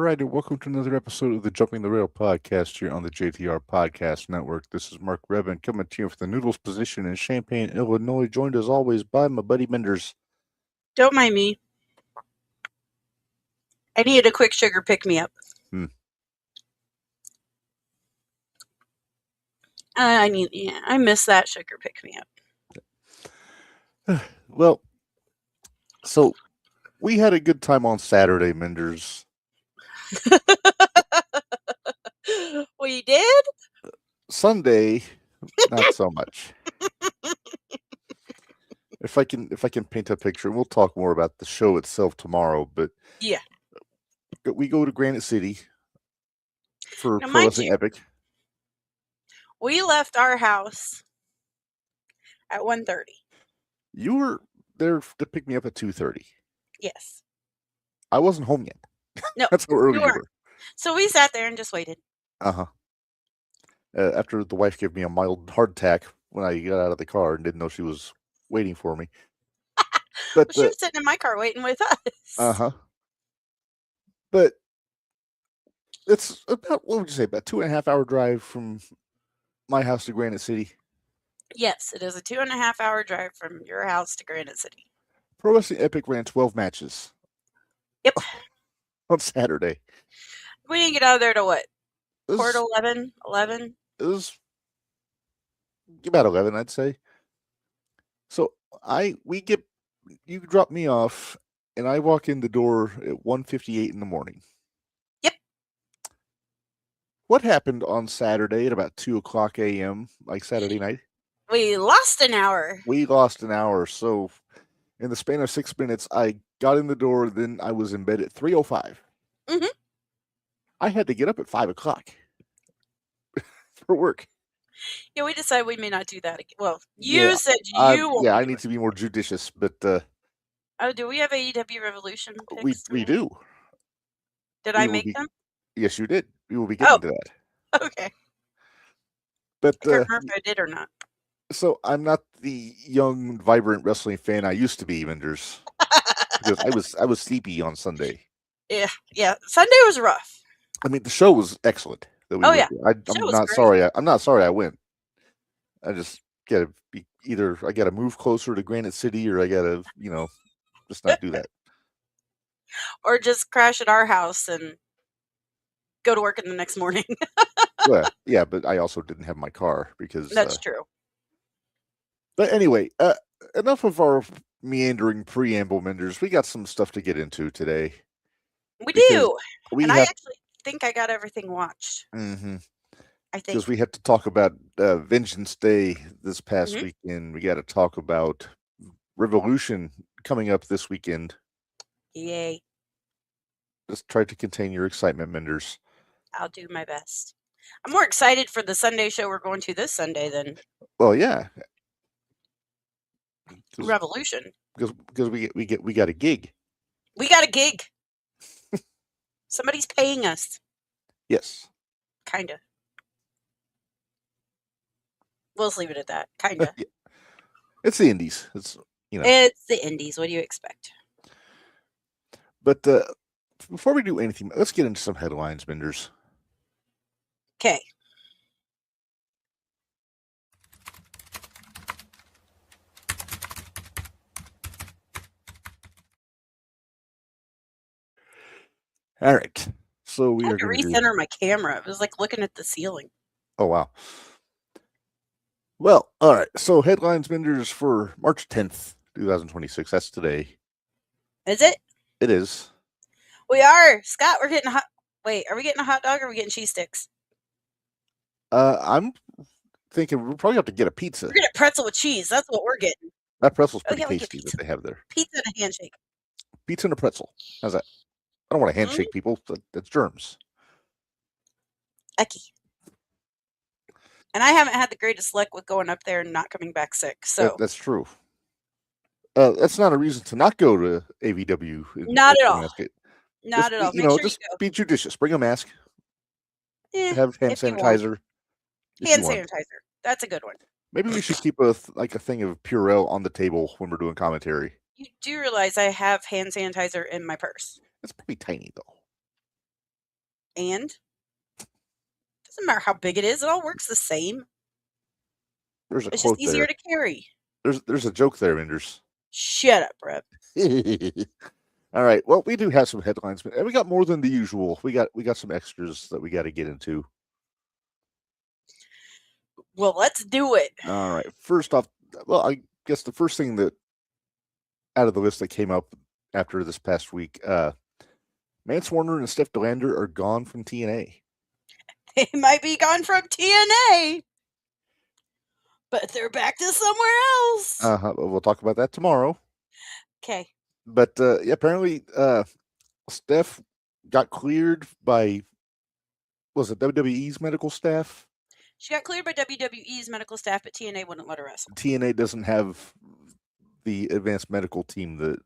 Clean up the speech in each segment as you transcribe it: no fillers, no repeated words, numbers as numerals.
right, and welcome to another episode of the Jumping the Rail podcast here on the JTR Podcast Network. This is Mark Revin coming to you from the Noodles position in Champaign, Illinois, joined as always by my buddy Minderz. Don't mind me. I needed a quick sugar pick-me-up. I miss that sugar pick-me-up. Well, so we had a good time on Saturday, Minderz. We did? Sunday, not so much. If I can paint a picture, we'll talk more about the show itself tomorrow. But yeah, we go to Granite City for now, Pro Wrestling Epic. We left our house at 1:30. You were there to pick me up at 2:30. Yes. I wasn't home yet. No, that's how early you were. So we sat there and just waited. After the wife gave me a mild hardtack when I got out of the car and didn't know she was waiting for me. But she was sitting in my car waiting with us. But it's about, what would you say, about 2.5 hour drive from my house to Granite City. Yes, it is a 2.5 hour drive from your house to Granite City. Pro Wrestling Epic ran 12 matches. Yep. On Saturday. We didn't get out of there to what? Quarter 11? 11? It was about 11, I'd say. So you drop me off, and I walk in the door at 1:58 in the morning. Yep. What happened on Saturday at about 2:00 a.m., like Saturday night? We lost an hour. So in the span of 6 minutes, I got in the door, then I was in bed at 3:05. Mm-hmm. I had to get up at 5:00 for work. Yeah, we decided we may not do that again. Well, you said you won't. Yeah, I need to be more judicious, but oh, do we have AEW Revolution picks? We do. Did I make them? Yes, you did. We will be getting to that. Okay. But I can't remember if I did or not. So I'm not the young, vibrant wrestling fan I used to be, Minderz. Because I was sleepy on Sunday. Yeah. Sunday was rough. I mean, the show was excellent. I'm not sorry I went. I just gotta be I gotta move closer to Granite City, or I gotta, just not do that. Or just crash at our house and go to work in the next morning. Well, yeah, but I also didn't have my car because that's true. But anyway, enough of our meandering preamble, Minderz. We got some stuff to get into today. We do. I actually think I got everything watched. Mm-hmm. I think. Because we have to talk about Vengeance Day this past weekend. We got to talk about Revolution coming up this weekend. Yay. Just try to contain your excitement, Minderz. I'll do my best. I'm more excited for the Sunday show we're going to this Sunday than... Well, yeah. Revolution. Because we got a gig. We got a gig. Somebody's paying us. Yes. Kinda. We'll just leave it at that. Kinda. Yeah. It's the indies. It's the indies. What do you expect? But before we do anything, let's get into some headlines, Minderz. Okay. All right. So we are going to recenter my camera. It was like looking at the ceiling. Oh, wow. Well, all right. So headlines, Minderz, for March 10th, 2026. That's today. Is it? It is. We are. Scott, we're getting Wait, are we getting a hot dog or are we getting cheese sticks? I'm thinking we'll probably have to get a pizza. We're getting a pretzel with cheese. That's what we're getting. That pretzel's pretty tasty that they have there. Pizza and a handshake. Pizza and a pretzel. How's that? I don't want to handshake people. That's germs. Ecky. And I haven't had the greatest luck with going up there and not coming back sick. So that's true. That's not a reason to not go to AVW. Not at all. Not at all. Just be judicious. Bring a mask. Have hand sanitizer. Hand sanitizer. That's a good one. Maybe we should keep a thing of Purell on the table when we're doing commentary. You do realize I have hand sanitizer in my purse. It's pretty tiny, though. And doesn't matter how big it is; it all works the same. There's a it's quote just easier there. to carry. There's a joke there, Minderz. Shut up, Reb. All right. Well, we do have some headlines, and we got more than the usual. We got some extras that we got to get into. Well, let's do it. All right. First off, well, I guess the first thing that out of the list that came up after this past week, Mance Warner and Steph DeLander are gone from TNA. They might be gone from TNA, but they're back to somewhere else. We'll talk about that tomorrow. Okay. But yeah, apparently, Steph got cleared by, was it WWE's medical staff? She got cleared by WWE's medical staff, but TNA wouldn't let her wrestle. TNA doesn't have the advanced medical team that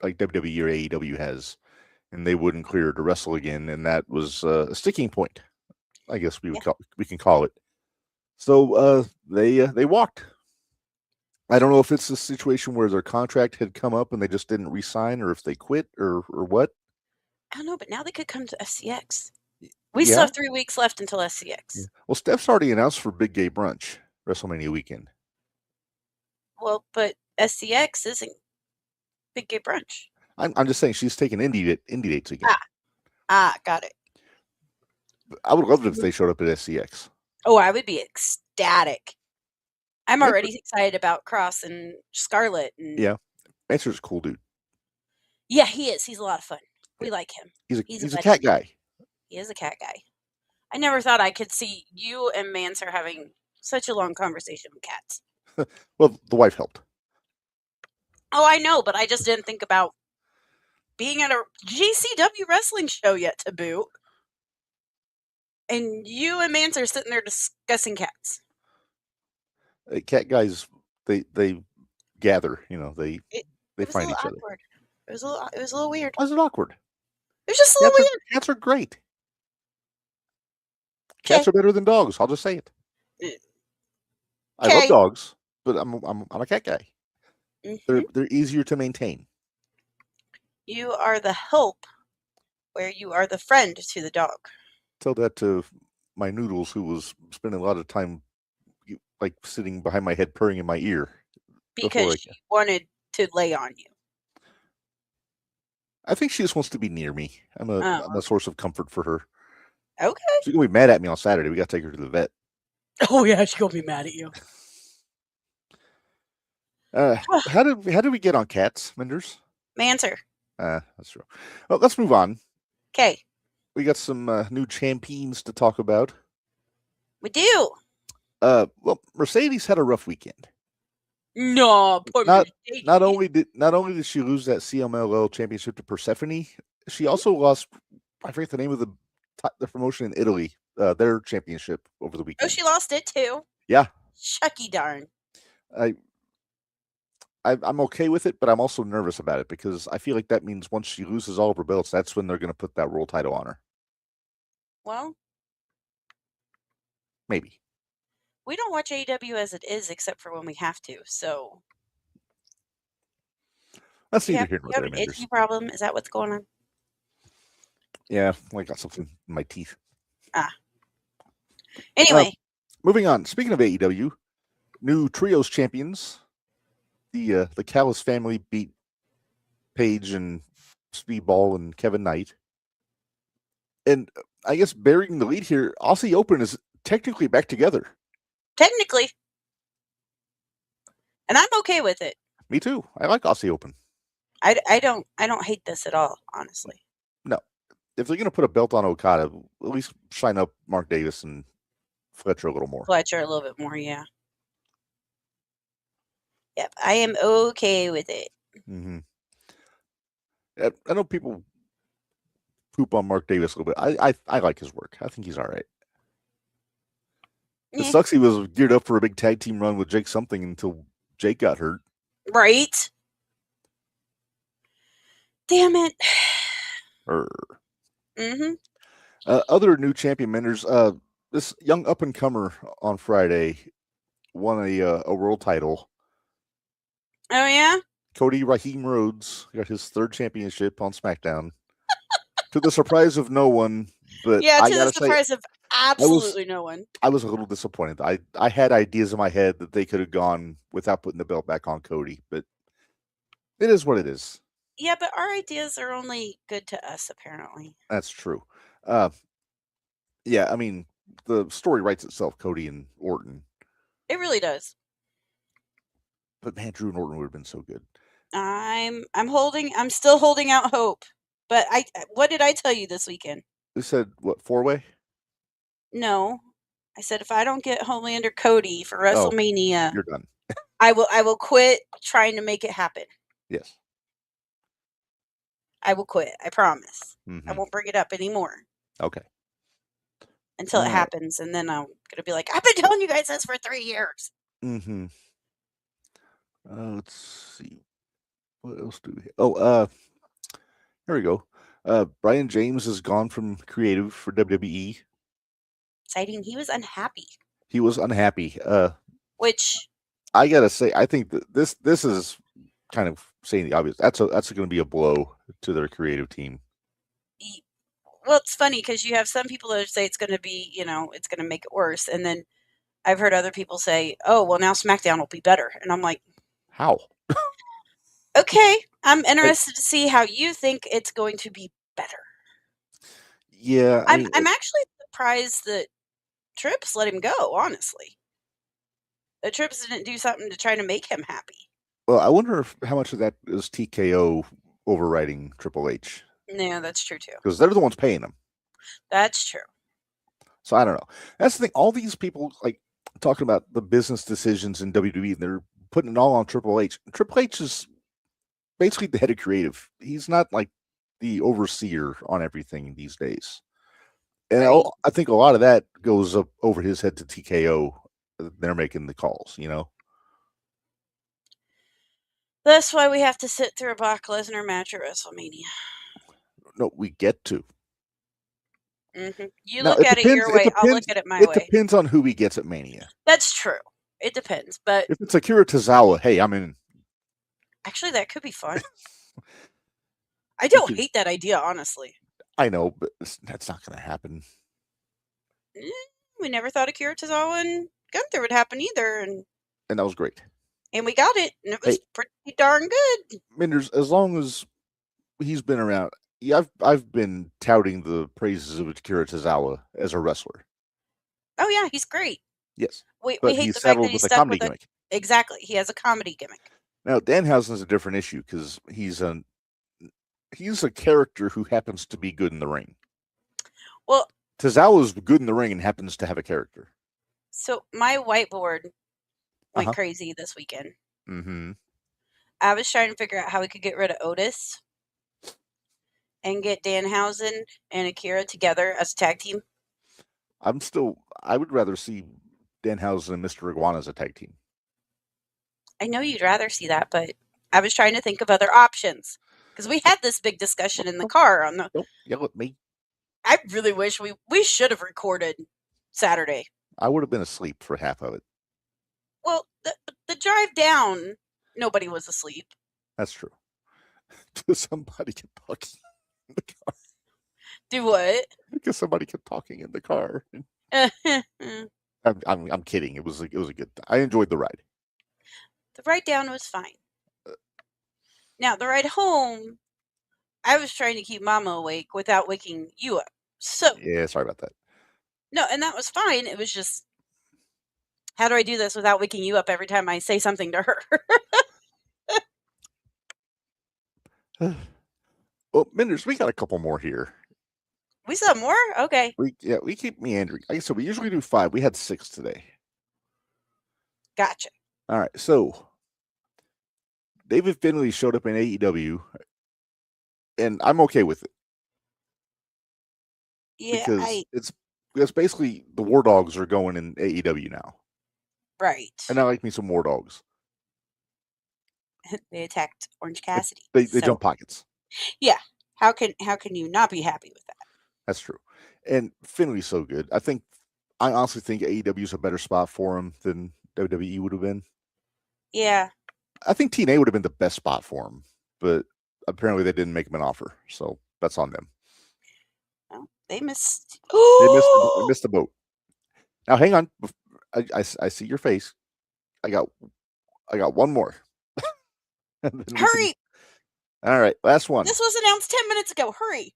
like WWE or AEW has, and they wouldn't clear her to wrestle again, and that was a sticking point, I guess we can call it. So they walked. I don't know if it's a situation where their contract had come up and they just didn't re-sign, or if they quit, or what. I don't know, but now they could come to SCX. We still have 3 weeks left until SCX. Yeah. Well, Steph's already announced for Big Gay Brunch, WrestleMania weekend. Well, but SCX isn't Big Gay Brunch. I'm just saying she's taking indie dates again. Got it. I would love it if they showed up at SCX. Oh, I would be ecstatic. I'm already excited about Cross and Scarlett. Yeah, Mancer's a cool dude. Yeah, he is. He's a lot of fun. We like him. He's a cat guy. He is a cat guy. I never thought I could see you and Mancer having such a long conversation with cats. Well, the wife helped. Oh, I know, but I just didn't think about being at a GCW wrestling show yet to boot. And you and Mancer sitting there discussing cats. Cat guys, they gather. They find each awkward. other. It was a little weird. Why is it awkward? It was just a little weird. Cats are great. Cats are better than dogs. I'll just say it. I love dogs, but I'm a cat guy. Mm-hmm. They're easier to maintain. You are the help, where you are the friend to the dog. Tell that to my Noodles, who was spending a lot of time, like sitting behind my head, purring in my ear. Because she wanted to lay on you. I think she just wants to be near me. I'm a source of comfort for her. Okay. She's gonna be mad at me on Saturday. We gotta take her to the vet. Oh yeah, she's gonna be mad at you. How did we get on cats, Minderz? Mancer. That's true. Well, let's move on. Okay. We got some new champions to talk about. We do. Well, Mercedes had a rough weekend. No, poor Mercedes. Not only did she lose that CMLL championship to Persephone, she also lost, I forget the name of the promotion in Italy, their championship over the weekend. Oh, she lost it too? Yeah. Shucky darn. I'm okay with it, but I'm also nervous about it because I feel like that means once she loses all of her belts, that's when they're going to put that world title on her. Well, maybe. We don't watch AEW as it is, except for when we have to. So let's see if you have an itchy problem. Is that what's going on? Yeah, I got something in my teeth. Anyway, moving on. Speaking of AEW, new trios champions. The Callis family beat Paige and Speedball and Kevin Knight. And I guess bearing the lead here, Aussie Open is technically back together. Technically. And I'm okay with it. Me too. I like Aussie Open. I don't hate this at all, honestly. No. If they're going to put a belt on Okada, at least shine up Mark Davis and Fletcher a little more. Fletcher a little bit more, yeah. Yep, I am okay with it. Mm-hmm. I know people poop on Mark Davis a little bit. I like his work. I think he's all right. It sucks he was geared up for a big tag team run with Jake something until Jake got hurt. Right? Damn it. Mm-hmm. Other new champion Minderz, this young up-and-comer on Friday won a world title. Oh, yeah? Cody Raheem Rhodes got his third championship on SmackDown. To the surprise of no one, But Yeah, I to the gotta say, surprise of absolutely no one. I was a little disappointed. I had ideas in my head that they could have gone without putting the belt back on Cody, but it is what it is. Yeah, but our ideas are only good to us, apparently. That's true. Uh, yeah, I mean, the story writes itself, Cody and Orton. It really does. But man, Drew and Orton would have been so good. I'm still holding out hope. But what did I tell you this weekend? You said what, 4-way? No. I said if I don't get Homelander Cody for WrestleMania, you're done. I will quit trying to make it happen. Yes. I will quit. I promise. Mm-hmm. I won't bring it up anymore. Okay. Until it happens, and then I'm gonna be like, I've been telling you guys this for 3 years. Mm-hmm. Let's see. What else do we have? Oh, here we go. Brian James has gone from creative for WWE. Exciting. He was unhappy. He was unhappy. Which I gotta say, I think that this is kind of saying the obvious. That's going to be a blow to their creative team. Well, it's funny because you have some people that say it's going to be, it's going to make it worse, and then I've heard other people say, "Oh, well, now SmackDown will be better," and I'm like, "How?" Okay, I'm interested to see how you think it's going to be better. Yeah, I'm actually surprised that Trips let him go. Honestly, that Trips didn't do something to try to make him happy. Well, I wonder how much of that is TKO overriding Triple H. Yeah, that's true too. Because they're the ones paying him. That's true. So I don't know. That's the thing. All these people like talking about the business decisions in WWE, and they're putting it all on Triple H. Triple H is basically the head of creative. He's not like the overseer on everything these days. And right. I think a lot of that goes up over his head to TKO. They're making the calls, That's why we have to sit through a Brock Lesnar match at WrestleMania. No, we get to. Mm-hmm. You look at it your way, I'll look at it my way. It depends on who he gets at Mania. That's true. It depends, but if it's Akira Tozawa, hey, I'm in. Actually, that could be fun. I don't hate that idea, honestly. I know, but that's not going to happen. We never thought Akira Tozawa and Gunther would happen either, and that was great. And we got it, and it was pretty darn good. Minderz, as long as he's been around, I've been touting the praises of Akira Tozawa as a wrestler. Oh yeah, he's great. Yes, we hate the fact that he's stuck with a gimmick. Exactly, he has a comedy gimmick. Now Danhausen's a different issue because he's a character who happens to be good in the ring. Well, Tozawa's good in the ring and happens to have a character. So my whiteboard went crazy this weekend. Mm-hmm. I was trying to figure out how we could get rid of Otis and get Danhausen and Akira together as a tag team. I would rather see Danhausen and Mr. Iguana as a tag team. I know you'd rather see that, but I was trying to think of other options because we had this big discussion in the car on the. Don't yell at me. I really wish we should have recorded Saturday. I would have been asleep for half of it. Well, the drive down, nobody was asleep. That's true. Somebody kept talking in the car. Do what? Because somebody kept talking in the car. I'm kidding. It was a good. I enjoyed the ride. The ride down was fine. Now the ride home, I was trying to keep Mama awake without waking you up. So yeah, sorry about that. No, and that was fine. It was just, how do I do this without waking you up every time I say something to her? Well, Minderz, we got a couple more here. We still have more? Okay. We keep meandering. Like I said, we usually do 5. We had 6 today. Gotcha. All right, so David Finlay showed up in AEW, and I'm okay with it. Yeah, because it's basically the War Dogs are going in AEW now. Right. And I like me some War Dogs. They attacked Orange Cassidy. They jump pockets. Yeah. How can you not be happy with that? That's true. And Finlay's so good. I honestly think AEW is a better spot for him than WWE would have been. Yeah. I think TNA would have been the best spot for him, but apparently they didn't make him an offer, so that's on them. Well, They missed. They missed the boat. Now, hang on. I see your face. I got one more. Hurry! All right, last one. This was announced 10 minutes ago. Hurry!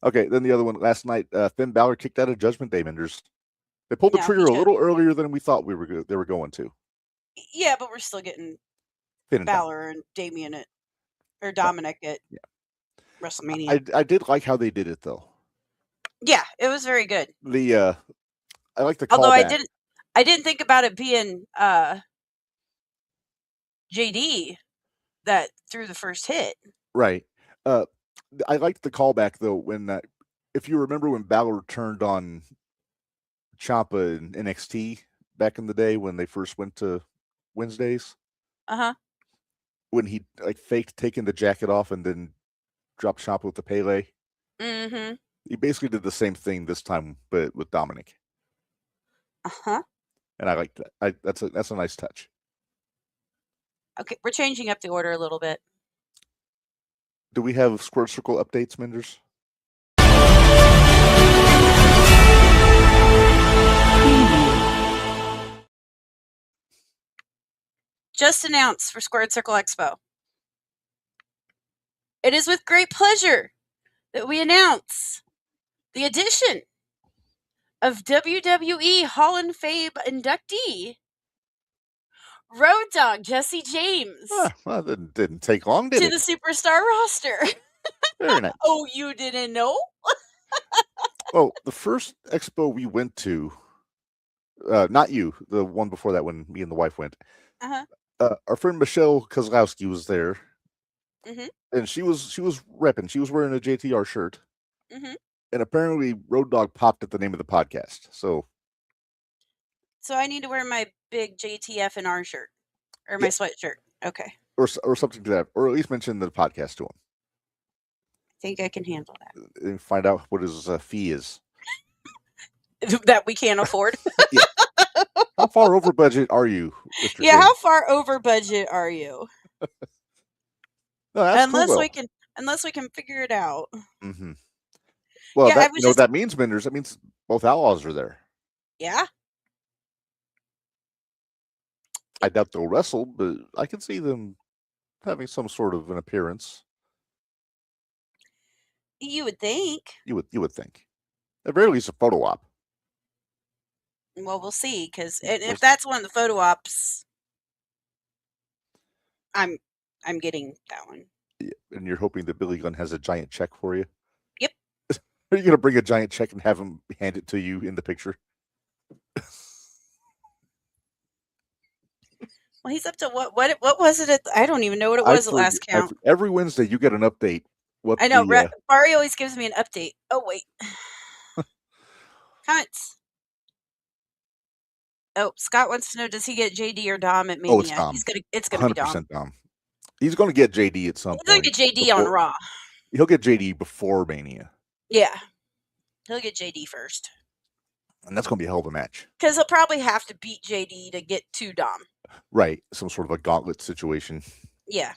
Okay, then the other one last night. Finn Balor kicked out of Judgment Day, Minderz. They pulled the trigger a little earlier than we thought they were going to. Yeah, but we're still getting Balor and Damian or Dominic at WrestleMania. I did like how they did it though. Yeah, it was very good. I like the callback. Although I didn't think about it being JD that threw the first hit. Right. I liked the callback though when if you remember when Balor turned on Ciampa in NXT back in the day when they first went to Wednesdays. When he faked taking the jacket off and then dropped Ciampa with the Pele. Mm-hmm. He basically did the same thing this time, but with Dominic. And I like that. That's a nice touch. Okay, we're changing up the order a little bit. Do we have Square Circle updates, Minderz? Just announced for Squared Circle Expo. It is with great pleasure that we announce the addition of WWE Hall of Fame inductee Road Dogg Jesse James. Well, that didn't take long, did it? To the Superstar roster. Very nice. Oh, you didn't know? Well, the first expo we went to, not you, the one before that when me and the wife went. Our friend Michelle Kozlowski was there. And she was repping. She was wearing a JTR shirt. And apparently Road Dogg popped at the name of the podcast. So I need to wear my big JTF&R shirt. Or my sweatshirt. Okay. Or something to that. Or at least mention the podcast to him. I think I can handle that. And find out what his fee is. That we can't afford. Yeah. How far over budget are you, Mr. Yeah, James? how far over budget are you? No, that's unless we can figure it out. Well, yeah, you know what that means, Minderz? That means both Outlaws are there. Yeah. I doubt they'll wrestle, but I can see them having some sort of an appearance. You would think. You would think. At very least a photo op. Well, we'll see, because if that's one of the photo ops, I'm getting that one. Yeah, and you're hoping that Billy Gunn has a giant check for you? Yep. Are you going to bring a giant check and have him hand it to you in the picture? Well, he's up to what was it? I don't even know what it was at last count. Every Wednesday you get an update. I know. Barry always gives me an update. Oh, wait. Comments. Oh, Scott wants to know, does he get JD or Dom at Mania? Oh, it's Dom. It's gonna be Dom. Dom. He's going to get JD at some point. He's going to get JD on Raw. He'll get JD before Mania. Yeah. He'll get JD first. And that's going to be a hell of a match. Because he'll probably have to beat JD to get to Dom. Right. Some sort of a gauntlet situation. Yeah.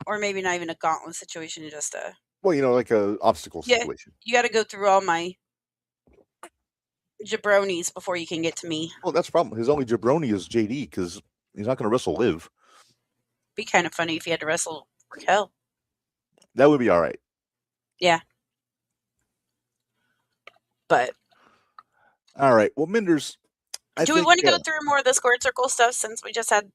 Or maybe not even a gauntlet situation, just a... Well, like a obstacle situation. You got to go through all my jabronis before you can get to me. Well, that's the problem. His only jabroni is JD, because he's not going to wrestle Liv. Be kind of funny if he had to wrestle Raquel. That would be all right. Yeah. But. All right. Well, Minderz. Do we want to go through more of the Squared Circle stuff since we just had.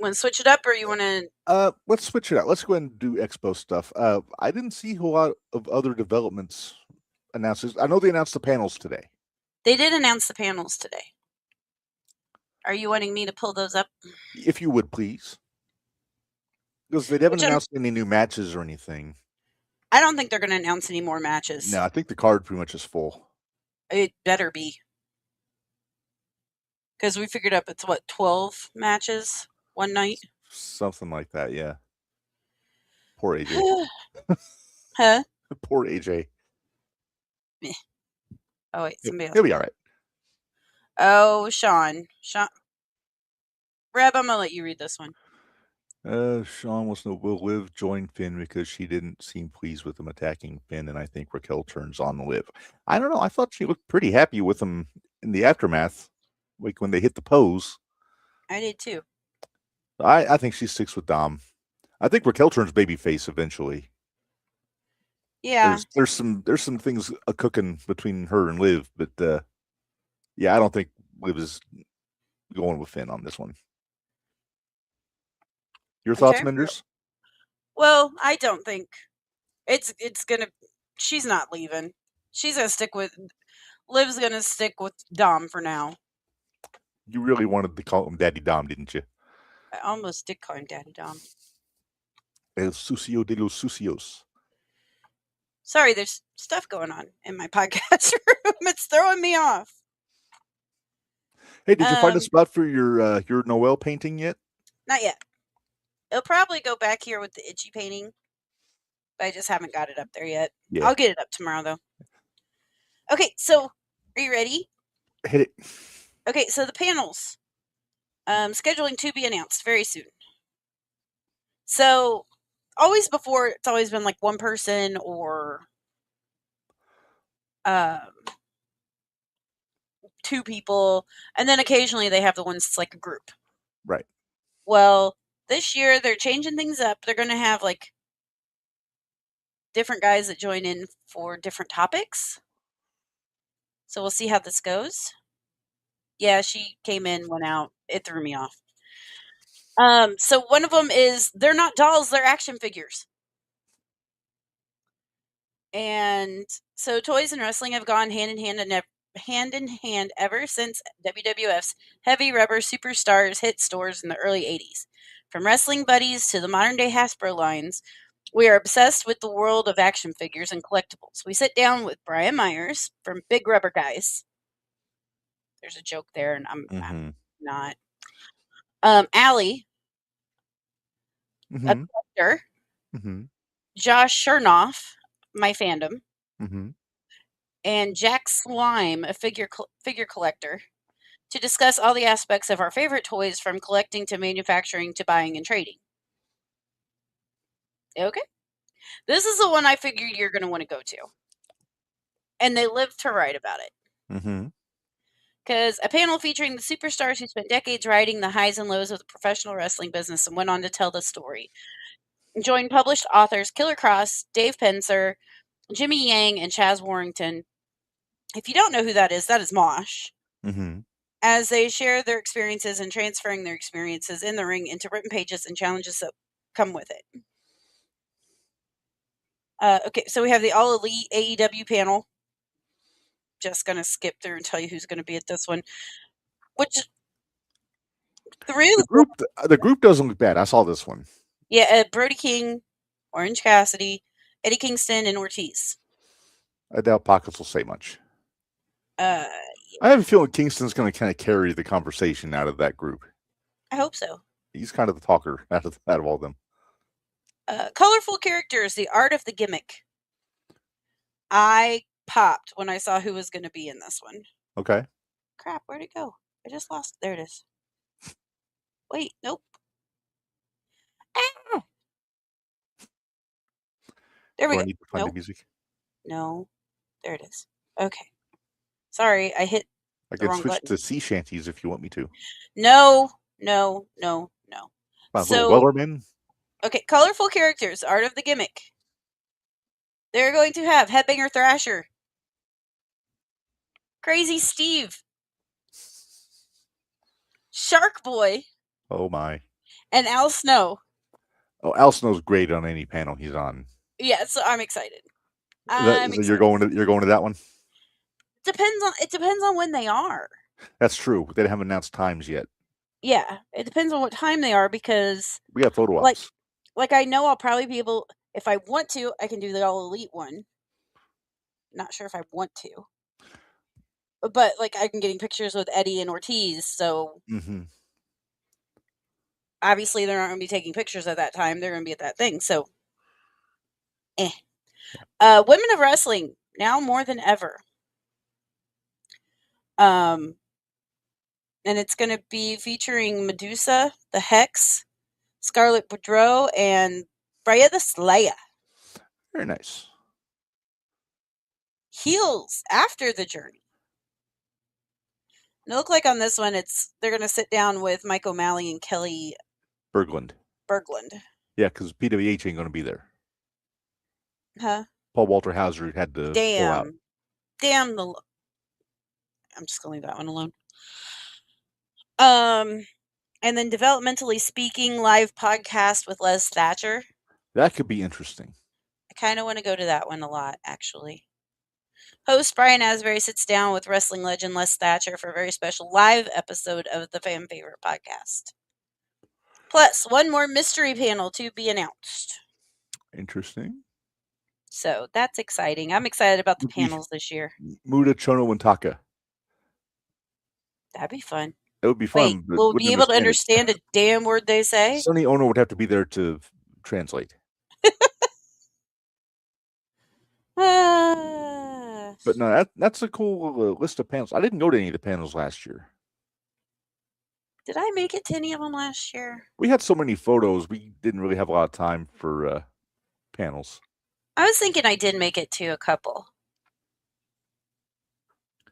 Want to switch it up, or you want to? Let's switch it out. Let's go ahead and do Expo stuff. I didn't see a whole lot of other developments announced. I know they announced the panels today. They did announce the panels today. Are you wanting me to pull those up? If you would, please. Because they haven't announced any new matches or anything. I don't think they're going to announce any more matches. No, I think the card pretty much is full. It better be. Because we figured up it's 12 matches one night? Something like that, yeah. Poor AJ. Huh? Poor AJ. Oh, wait, somebody else. He'll be all right. Oh, Sean. Reb, I'm going to let you read this one. Sean wants to know, will Liv join Finn because she didn't seem pleased with him attacking Finn, and I think Raquel turns on Liv. I don't know. I thought she looked pretty happy with him in the aftermath, like when they hit the pose. I did too. I think she sticks with Dom. I think Raquel turns babyface eventually. Yeah. There's some things cooking between her and Liv, but yeah, I don't think Liv is going with Finn on this one. Your thoughts, Minderz? Well, I don't think it's gonna. She's not leaving. She's gonna stick with. Liv's gonna stick with Dom for now. You really wanted to call him Daddy Dom, didn't you? I almost did call him Daddy Dom. El sucio de los sucios. Sorry, there's stuff going on in my podcast room. It's throwing me off. Hey, did you find a spot for your Noel painting yet? Not yet. It'll probably go back here with the itchy painting, but I just haven't got it up there yet. Yeah. I'll get it up tomorrow, though. Okay, so are you ready? Hit it. Okay, so the panels. Scheduling to be announced very soon. So, always before, it's always been like one person or two people, and then occasionally they have the ones that's like a group. Right. Well, this year they're changing things up. They're going to have like different guys that join in for different topics. So we'll see how this goes. Yeah, she came in, went out. It threw me off. So one of them is they're not dolls, they're action figures. And so toys and wrestling have gone hand in hand ever since WWF's heavy rubber superstars hit stores in the early 80s. From wrestling buddies to the modern day Hasbro lines, we are obsessed with the world of action figures and collectibles. We sit down with Brian Myers from Big Rubber Guys. There's a joke there, and I'm not. Allie, a collector. Josh Chernoff, my fandom. And Jack Slime, a figure collector, to discuss all the aspects of our favorite toys, from collecting to manufacturing to buying and trading. Okay? This is the one I figured you're going to want to go to. And they lived to write about it. Because a panel featuring the superstars who spent decades riding the highs and lows of the professional wrestling business and went on to tell the story. Joined published authors Killer Cross, Dave Pencer, Jimmy Yang, and Chaz Warrington. If you don't know who that is Mosh. As they share their experiences and transferring their experiences in the ring into written pages and challenges that come with it. Okay, so we have the All Elite AEW panel. Just going to skip through and tell you who's going to be at this one. Which the group doesn't look bad. I saw this one. Yeah, Brody King, Orange Cassidy, Eddie Kingston, and Ortiz. I doubt Pockets will say much. Yeah. I have a feeling Kingston's going to kind of carry the conversation out of that group. I hope so. He's kind of the talker out of all of them. Colorful characters, the art of the gimmick. I popped when I saw who was going to be in this one. Okay. Crap, where'd it go? I just lost it. There it is. Wait, nope. Ah! There we go. I need to find the music? No. There it is. Okay. Sorry, I hit I can switch to sea shanties if you want me to. No. So, Wellerman. Okay, colorful characters, art of the gimmick. They're going to have Headbanger Thrasher, Crazy Steve, Shark Boy. Oh my. And Al Snow. Oh, Al Snow's great on any panel he's on. Yeah, so I'm excited. You're going to that one? It depends on when they are. That's true. They haven't announced times yet. Yeah, it depends on what time they are, because we got photo ops. Like I know I'll probably be able, if I want to, I can do the All Elite one. Not sure if I want to. But like I'm getting pictures with Eddie and Ortiz, so obviously they're not going to be taking pictures at that time. They're going to be at that thing. So, Women of Wrestling, now more than ever. And it's going to be featuring Medusa, the Hex, Scarlett Bordeaux and Brea the Slayer. Very nice. Heels after the journey. And it looked like on this one, they're going to sit down with Mike O'Malley and Kelly Berglund. Yeah, because PWH ain't going to be there. Huh? Paul Walter Hauser had to pull out. Damn the... I'm just going to leave that one alone. And then Developmentally Speaking live podcast with Les Thatcher. That could be interesting. I kind of want to go to that one a lot, actually. Host Brian Asbury sits down with wrestling legend Les Thatcher for a very special live episode of the fan favorite podcast. Plus, one more mystery panel to be announced. Interesting. So, that's exciting. I'm excited about the panels this year. Muda Chono Wintaka. That'd be fun. It would be fun. Wait, we'll be able to understand a damn word they say? Sonny Ono would have to be there to translate. But no, that's a cool list of panels. I didn't go to any of the panels last year. Did I make it to any of them last year? We had so many photos, we didn't really have a lot of time for panels. I was thinking I did make it to a couple.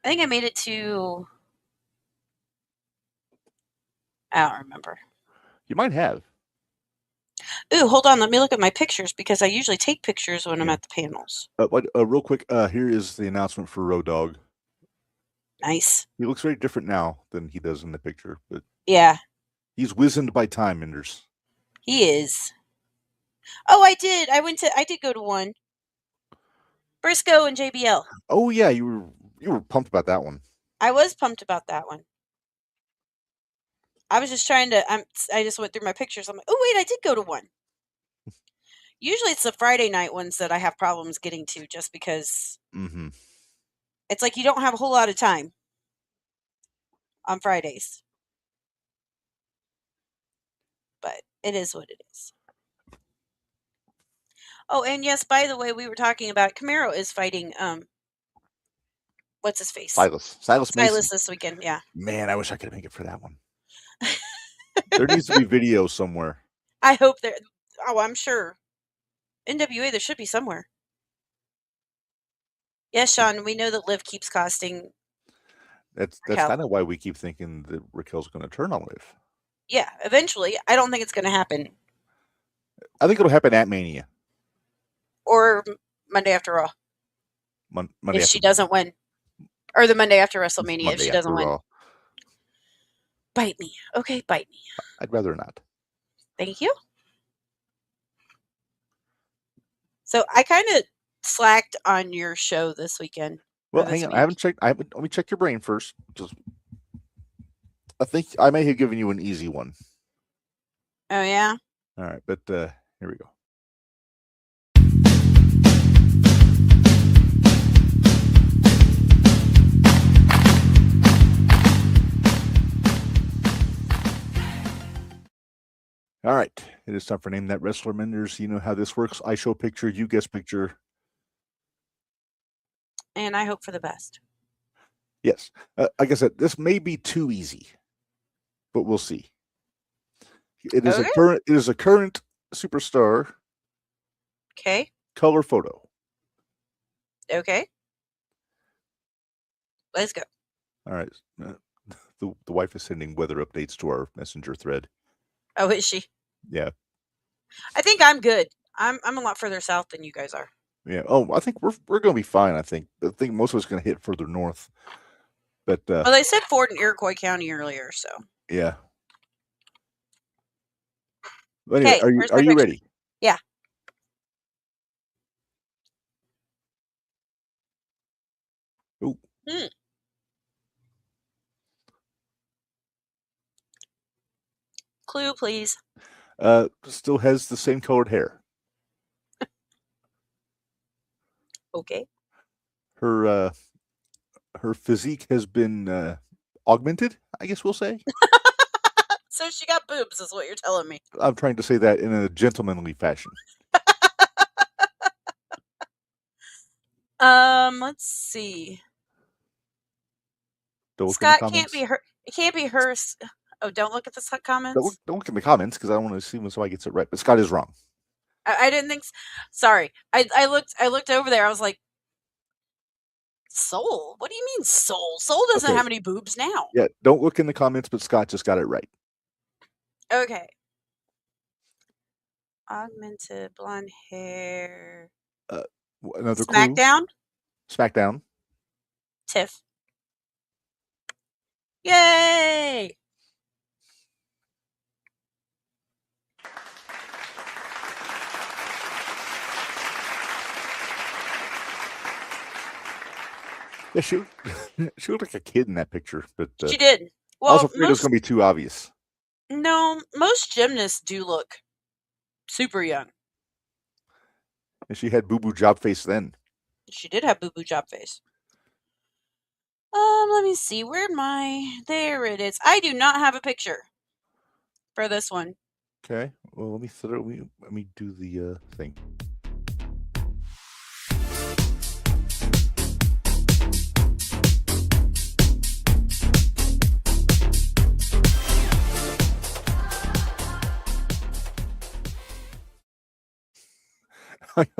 I think I made it to... I don't remember. You might have. Ooh, hold on. Let me look at my pictures because I usually take pictures when I'm at the panels. Real quick, here is the announcement for Road Dogg. Nice. He looks very different now than he does in the picture, but yeah, he's wizened by time, Minderz. He is. Oh, I did. I did go to one. Briscoe and JBL. Oh yeah, you were pumped about that one. I was pumped about that one. I was just trying to. I just went through my pictures. I'm like, oh wait, I did go to one. Usually it's the Friday night ones that I have problems getting to, just because it's like you don't have a whole lot of time on Fridays. But it is what it is. Oh, and yes, by the way, we were talking about Camaro is fighting what's his face? Silas Mason this weekend, yeah. Man, I wish I could make it for that one. There needs to be video somewhere. I hope there. Oh, I'm sure. NWA, there should be somewhere. Yes, Sean, we know that Liv keeps costing. That's kind of why we keep thinking that Raquel's going to turn on Liv. Yeah, eventually. I don't think it's going to happen. I think it'll happen at Mania. Or Monday after Raw. Monday if she doesn't win. Or the Monday after WrestleMania if she doesn't win. Raw. Bite me. Okay, bite me. I'd rather not. Thank you. So I kind of slacked on your show this weekend. Well, hang on. I haven't checked. Let me check your brain first. I think I may have given you an easy one. Oh, yeah? All right, but here we go. All right, it is time for Name That Wrestler. Minderz, you know how this works. I show picture, you guess picture. And I hope for the best. Yes. Like I said, this may be too easy, but we'll see. It is a current superstar. Okay. Color photo. Okay. Let's go. All right. The wife is sending weather updates to our messenger thread. Oh, is she? Yeah. I think I'm good. I'm a lot further south than you guys are. Yeah. Oh, I think we're going to be fine. I think most of us going to hit further north. But well, they said Ford and Iroquois County earlier, so yeah. Anyway, are you ready? Yeah. Ooh. Clue, please. Still has the same colored hair. Okay. Her physique has been augmented, I guess we'll say. So she got boobs, is what you're telling me. I'm trying to say that in a gentlemanly fashion. Let's see. Don't Scott can't be her. It can't be her. Oh, don't look at the comments? Don't look at the comments because I don't want to see when somebody gets it right. But Scott is wrong. I didn't think... Sorry. I looked over there. I was like, Soul? What do you mean Soul? Soul doesn't have any boobs now. Yeah, don't look in the comments, but Scott just got it right. Okay. Augmented blonde hair. Another SmackDown? clue? SmackDown. Tiff. Yay! Yeah, she looked like a kid in that picture, but she did. Well, I was afraid it was going to be too obvious. No, most gymnasts do look super young. And she had boo-boo job face then. She did have boo-boo job face. Let me see. Where'd there it is. I do not have a picture for this one. Okay. Well, let me do the thing.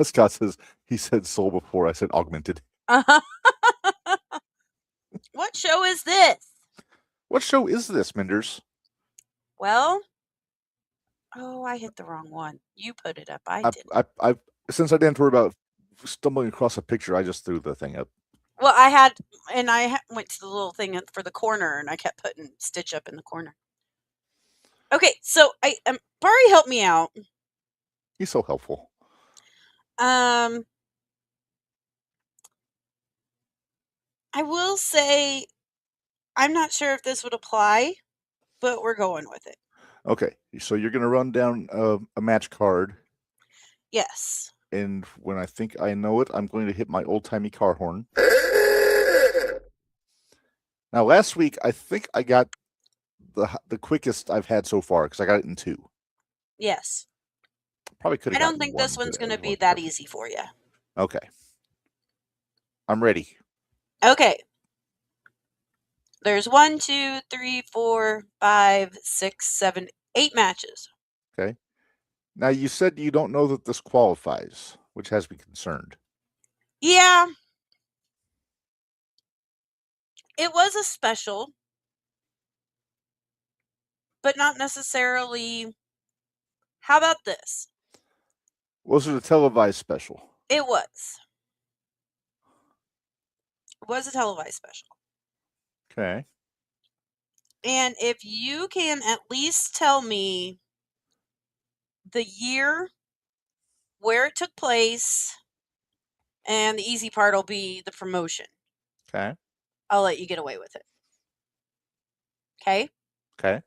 Scott says he said soul before. I said augmented. What show is this? What show is this, Minderz? Well, I hit the wrong one. You put it up. I didn't. Since I didn't worry about stumbling across a picture, I just threw the thing up. Well, I went to the little thing for the corner, and I kept putting Stitch up in the corner. Okay, so Barry helped me out. He's so helpful. I will say, I'm not sure if this would apply, but we're going with it. Okay, so you're going to run down a match card. Yes. And when I think I know it, I'm going to hit my old-timey car horn. Now, last week, I think I got the quickest I've had so far, because I got it in 2. Yes. Probably could have. I don't think this one's going to be that easy for you. Okay. I'm ready. Okay. There's 1, 2, 3, 4, 5, 6, 7, 8 matches. Okay. Now, you said you don't know that this qualifies, which has me concerned. Yeah. It was a special, but not necessarily. How about this? Was it a televised special? It was. It was a televised special. Okay. And if you can at least tell me the year, where it took place, and the easy part will be the promotion. Okay. I'll let you get away with it. Okay? Okay.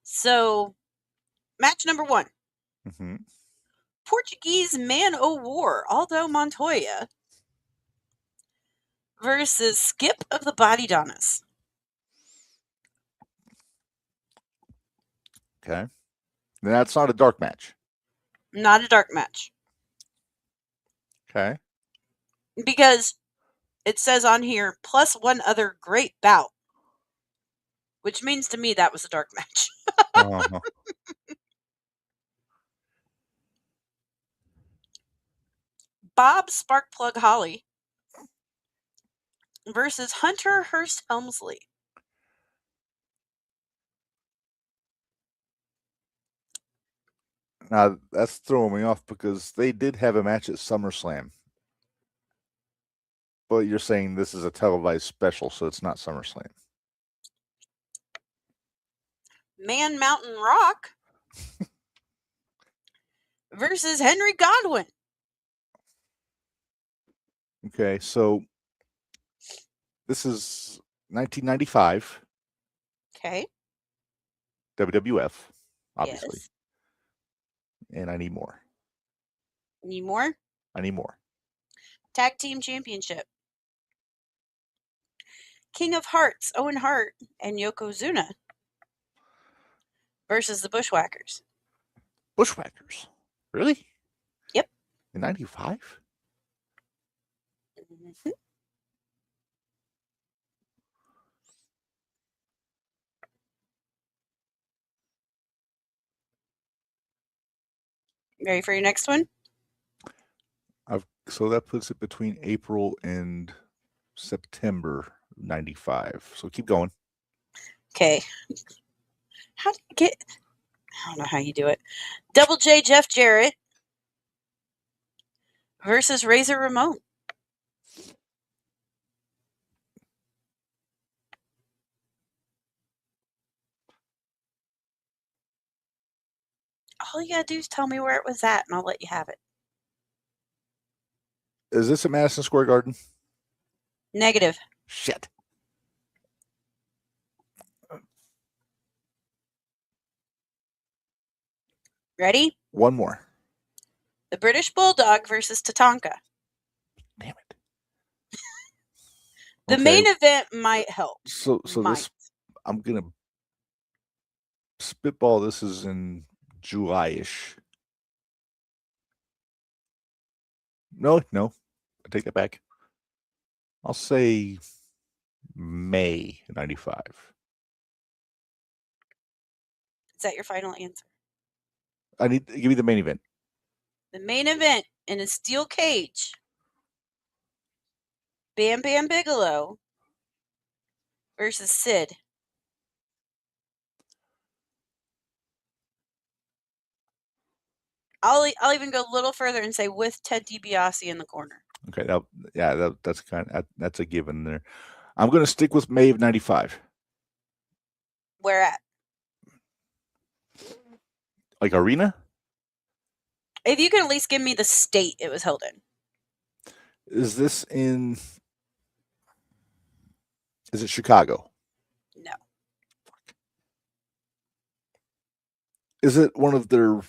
So, match number 1. Mm-hmm. Portuguese Man o' War, Aldo Montoya versus Skip of the Body Donnas. Okay. That's not a dark match. Not a dark match. Okay. Because it says on here, plus one other great bout. Which means to me that was a dark match. Uh-huh. Bob Sparkplug Holly versus Hunter Hearst Helmsley. Now, that's throwing me off because they did have a match at SummerSlam. But you're saying this is a televised special, so it's not SummerSlam. Man Mountain Rock versus Henry Godwinn. Okay, so this is 1995. Okay. WWF, obviously. Yes. And I need more. Need more? I need more. Tag Team Championship. King of Hearts, Owen Hart and Yokozuna versus the Bushwhackers. Bushwhackers? Really? Yep. In 95? Mm-hmm. Ready for your next one? So that puts it between April and September 95. So keep going. Okay. How do you get... I don't know how you do it. Double J Jeff Jarrett versus Razor Ramon. All you gotta do is tell me where it was at, and I'll let you have it. Is this at Madison Square Garden? Negative. Shit. Ready? One more. The British Bulldog versus Tatanka. Damn it. The main event might help. So this, I'm gonna spitball. This is in July-ish. No, I take that back. I'll say May 95. Is that your final answer? I need to give me the main event. The main event in a steel cage. Bam Bam Bigelow versus Sid. I'll even go a little further and say with Ted DiBiase in the corner. Okay, that's a given there. I'm going to stick with May of 95. Where at? Like arena? If you could at least give me the state it was held in. Is this in... Is it Chicago? No. Is it one of their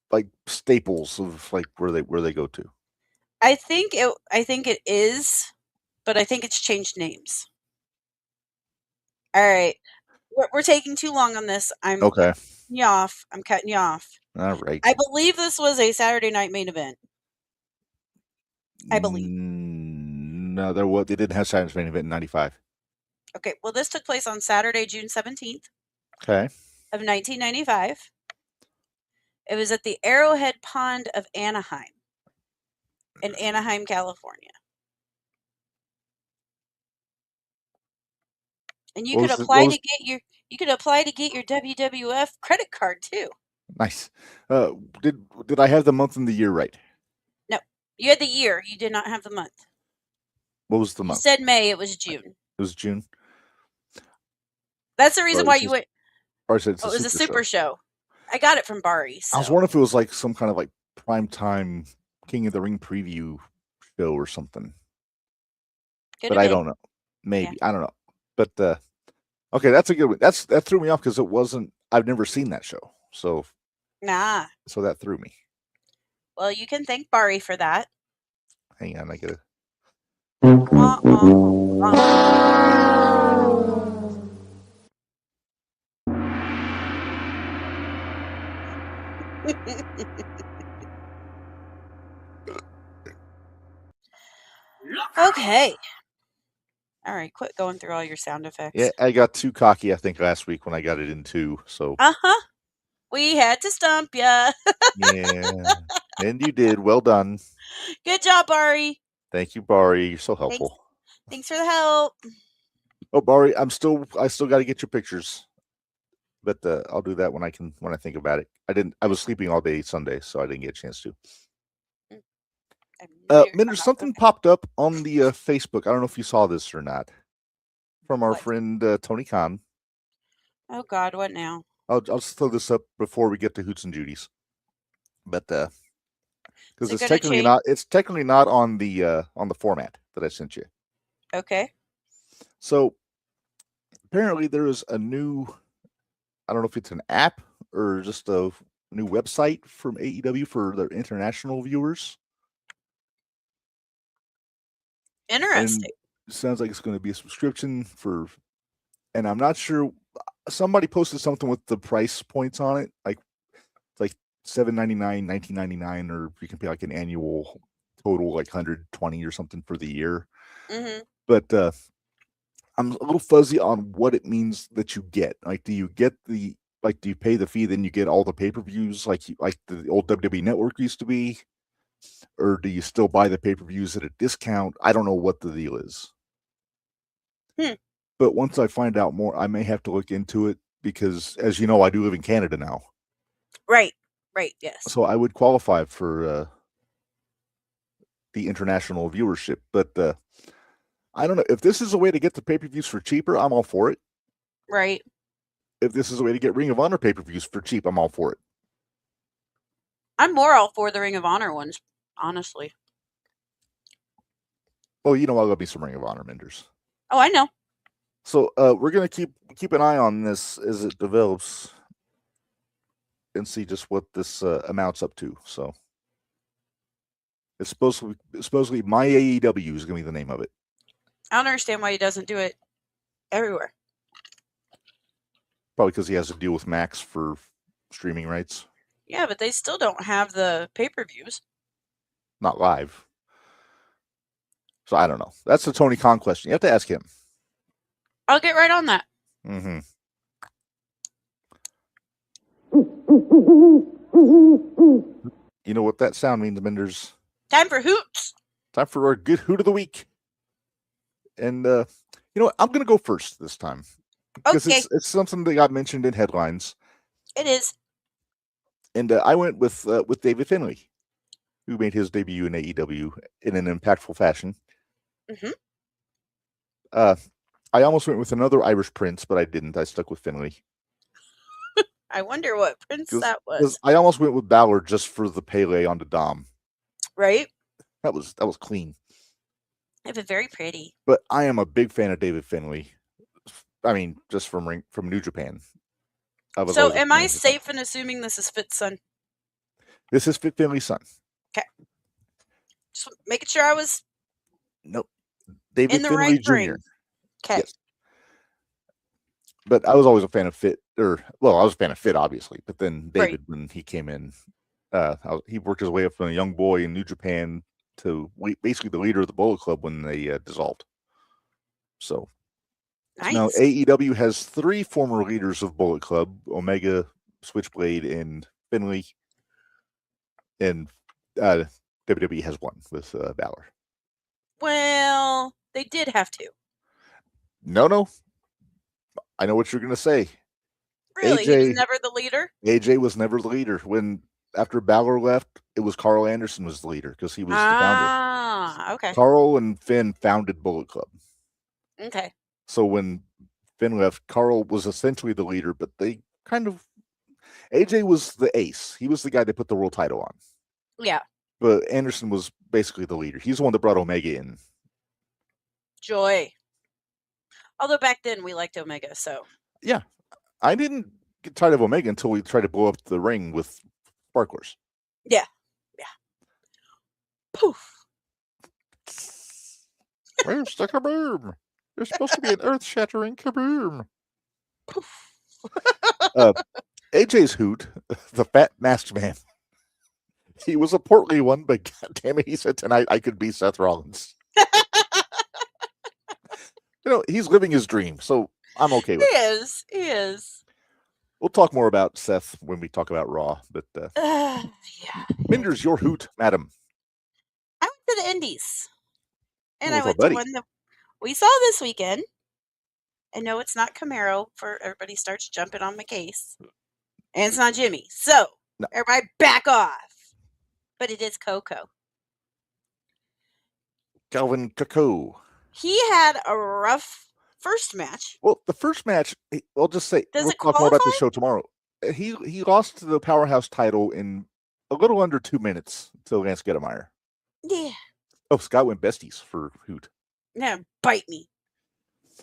like staples of like where they go to? I think it is, but I think it's changed names. All right. We're taking too long on this. I'm okay. Cutting you off. I'm cutting you off. All right. I believe this was a Saturday night main event. I believe. No, they didn't have Saturday's main event in 95. Okay, well, this took place on Saturday, June 17th. Okay. Of 1995. It was at the Arrowhead Pond of Anaheim, in Anaheim, California. And you could apply to get your WWF credit card too. Nice. Did I have the month and the year right? No, you had the year. You did not have the month. What was the month? You said May. It was June. It was June. That's the reason why you went. Or it was a super show. I got it from Bari. So. I was wondering if it was like some kind of like primetime King of the Ring preview show or something. But I don't know. Maybe. Yeah. I don't know. But okay, that's a good one. That threw me off because it wasn't. I've never seen that show, so. Nah. So that threw me. Well, you can thank Bari for that. Hang on, I get it. Okay. All right, quit going through all your sound effects. Yeah, I got too cocky, I think, last week when I got it in 2, so. Uh-huh. We had to stump ya. Yeah, and you did. Well done. Good job, Bari. Thank you, Bari. You're so helpful. Thanks for the help. Oh, Bari, I still got to get your pictures, but I'll do that when I think about it. I was sleeping all day Sunday, so I didn't get a chance to. Minderz, something popped up on the Facebook. I don't know if you saw this or not. From our friend Tony Khan. Oh God, what now? I'll just throw this up before we get to Hoots and Judy's. But because it's technically not on the format that I sent you. Okay. So apparently there is a new, I don't know if it's an app or just a new website from AEW for their international viewers. Interesting. And it sounds like it's going to be a subscription for, and I'm not sure. Somebody posted something with the price points on it, like $7.99, $19.99, or you can pay like an annual total, like $120 or something for the year. Mm-hmm. But I'm a little fuzzy on what it means that you get. Like, do you get the like, do you pay the fee, then you get all the pay-per-views like the old WWE Network used to be? Or do you still buy the pay-per-views at a discount? I don't know what the deal is. But once I find out more, I may have to look into it because, as you know, I do live in Canada now. Right, yes. So I would qualify for the international viewership. But I don't know. If this is a way to get the pay-per-views for cheaper, I'm all for it. Right. If this is a way to get Ring of Honor pay-per-views for cheap, I'm all for it. I'm more all for the Ring of Honor ones, honestly. Well, you know I love me some Ring of Honor, Minderz. Oh, I know. So we're gonna keep an eye on this as it develops and see just what this amounts up to. So it's supposedly My AEW is gonna be the name of it. I don't understand why he doesn't do it everywhere. Probably because he has to deal with Max for streaming rights. Yeah, but they still don't have the pay-per-views. Not live. So I don't know. That's the Tony Khan question. You have to ask him. I'll get right on that. Mm-hmm. You know what that sound means, Minderz? Time for hoots. Time for our good hoot of the week. And you know what? I'm going to go first this time. Because it's something that got mentioned in headlines. It is. And I went with David Finlay, who made his debut in AEW in an impactful fashion. Mm-hmm. I almost went with another Irish prince, but I didn't. I stuck with Finlay. I wonder what prince that was. I almost went with Balor just for the Pele on the Dom. Right? That was clean. It was very pretty. But I am a big fan of David Finlay. I mean, just from New Japan. So am I safe in assuming this is Fit's son? This is Fit Finlay's son. Okay. Just making sure I was Nope. David Finlay right Jr. Ring. Okay. Yes. But I was always a fan of Fit, I was a fan of Fit, obviously. But then David, when he came in, he worked his way up from a young boy in New Japan to basically the leader of the Bullet Club when they dissolved. So nice. Now AEW has 3 former leaders of Bullet Club: Omega, Switchblade, and Finlay. And WWE has 1 with Balor. Well, they did have 2. No. I know what you're going to say. Really? He was never the leader? AJ was never the leader. After Balor left, it was Carl Anderson was the leader because he was the founder. Ah, okay. Carl and Finn founded Bullet Club. Okay. So when Finn left, Carl was essentially the leader, but they AJ was the ace. He was the guy that put the world title on. Yeah. But Anderson was basically the leader. He's the one that brought Omega in. Joy. Although back then we liked Omega, so. Yeah. I didn't get tired of Omega until we tried to blow up the ring with sparklers. Yeah. Poof. Where's the kaboom? There's supposed to be an earth-shattering kaboom. Poof. AJ's hoot, the fat masked man. He was a portly one, but goddammit, he said tonight I could be Seth Rollins. He's living his dream, so I'm okay with it. He is. We'll talk more about Seth when we talk about Raw, but yeah. Minderz, your hoot, madam. I went to the Indies. And I went to one that we saw this weekend. And no, it's not Camaro, for everybody starts jumping on my case. And it's not Jimmy. So, everybody back off. But it is Coco. Calvin Coco. He had a rough first match. Well, the first match, I'll just say, we'll talk more about the show tomorrow. He lost the Powerhouse title in a little under 2 minutes to Lance Gettemeyer. Yeah. Oh, Scott went besties for hoot. No, bite me.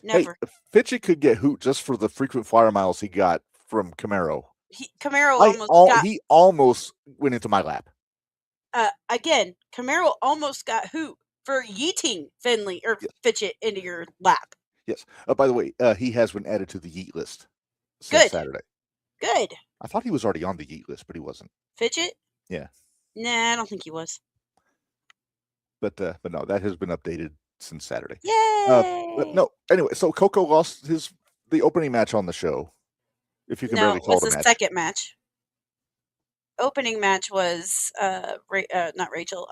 Never. Hey, Fitchett could get hoot just for the frequent flyer miles he got from Camaro. He almost went into my lap. Again, Camaro almost got hoot for yeeting Finlay or Fitchett into your lap. Yes. By the way, he has been added to the yeet list since Saturday. Good. I thought he was already on the yeet list, but he wasn't. Fitchett? Yeah. Nah, I don't think he was. But no, that has been updated since Saturday. Yay! But no, anyway, so Coco lost the opening match on the show. If you can barely call it a match. No, it was the second match. Opening match was not Rachel,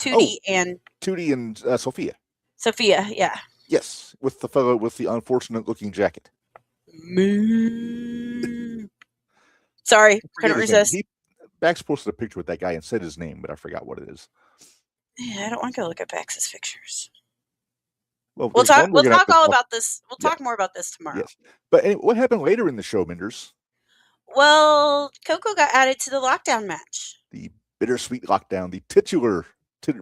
Tootie and Sophia. Sophia, yeah. Yes, with the fellow with the unfortunate looking jacket. Sorry, couldn't resist. Bax posted a picture with that guy and said his name, but I forgot what it is. Yeah, I don't want to go look at Bax's pictures. Well, we'll talk all about this. We'll talk more about this tomorrow. Yes. But what happened later in the show, Minderz? Well, Coco got added to the lockdown match. The bittersweet lockdown, the titular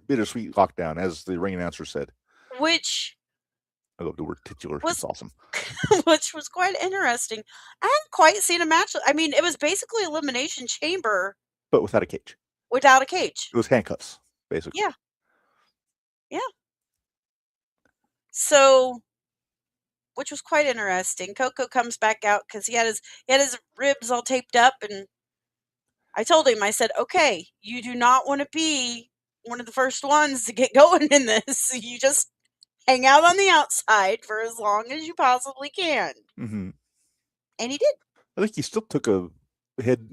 bittersweet lockdown, as the ring announcer said. Which I love the word titular. It's awesome. Which was quite interesting. I hadn't quite seen a match. I mean, it was basically Elimination Chamber. But without a cage. Without a cage. It was handcuffs, basically. Yeah. Yeah. So, which was quite interesting. Coco comes back out because he had his ribs all taped up, and I told him, I said, okay, you do not want to be one of the first ones to get going in this. You just hang out on the outside for as long as you possibly can. Mm-hmm. And he did. I think he still took a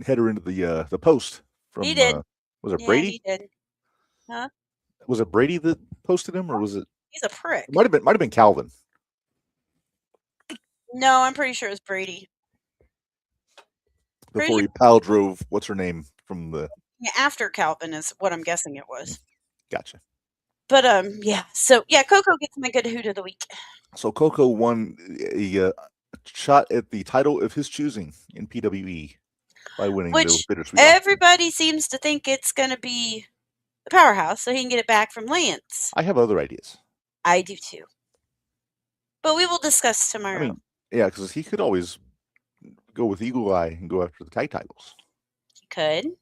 header into the post from. He did. Was it Brady? He did. Huh? Was it Brady that posted him, or was it? He's a prick. It might have been Calvin. No, I'm pretty sure it was Brady. Before he pile drove, what's her name from the? Yeah, after Calvin is what I'm guessing it was. Gotcha. But yeah, so yeah, Coco gets my good hoot of the week. So Coco won a shot at the title of his choosing in PWE by winning the bittersweet. Everybody seems to think it's going to be the Powerhouse, so he can get it back from Lance. I have other ideas. I do too. But we will discuss tomorrow. I mean, yeah, because he could always go with Eagle Eye and go after the tag titles. He could.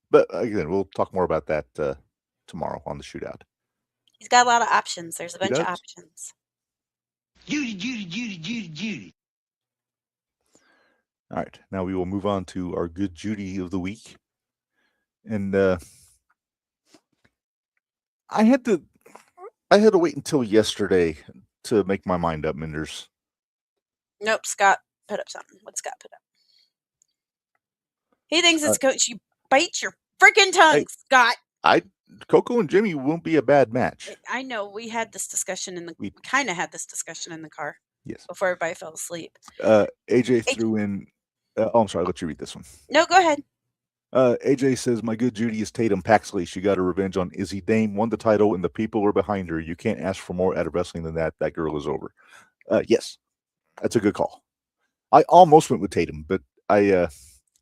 But again, we'll talk more about that tomorrow on the Shootout. He's got a lot of options. There's a bunch of options. Judy. All right, now we will move on to our good Judy of the week. And I had to wait until yesterday to make my mind up, Minderz. Nope, Scott put up something. What's Scott put up? He thinks it's coach. You bite your freaking tongue, Scott. Coco and Jimmy won't be a bad match. I know. We had this discussion we kind of had this discussion in the car. Yes. Before everybody fell asleep. AJ threw in. I'm sorry. I'll let you read this one. No, go ahead. AJ says, "My good Judy is Tatum Paxley. She got her revenge on Izzy Dame, won the title, and the people are behind her. You can't ask for more out of wrestling than that. That girl is over." Yes, that's a good call. I almost went with Tatum, but I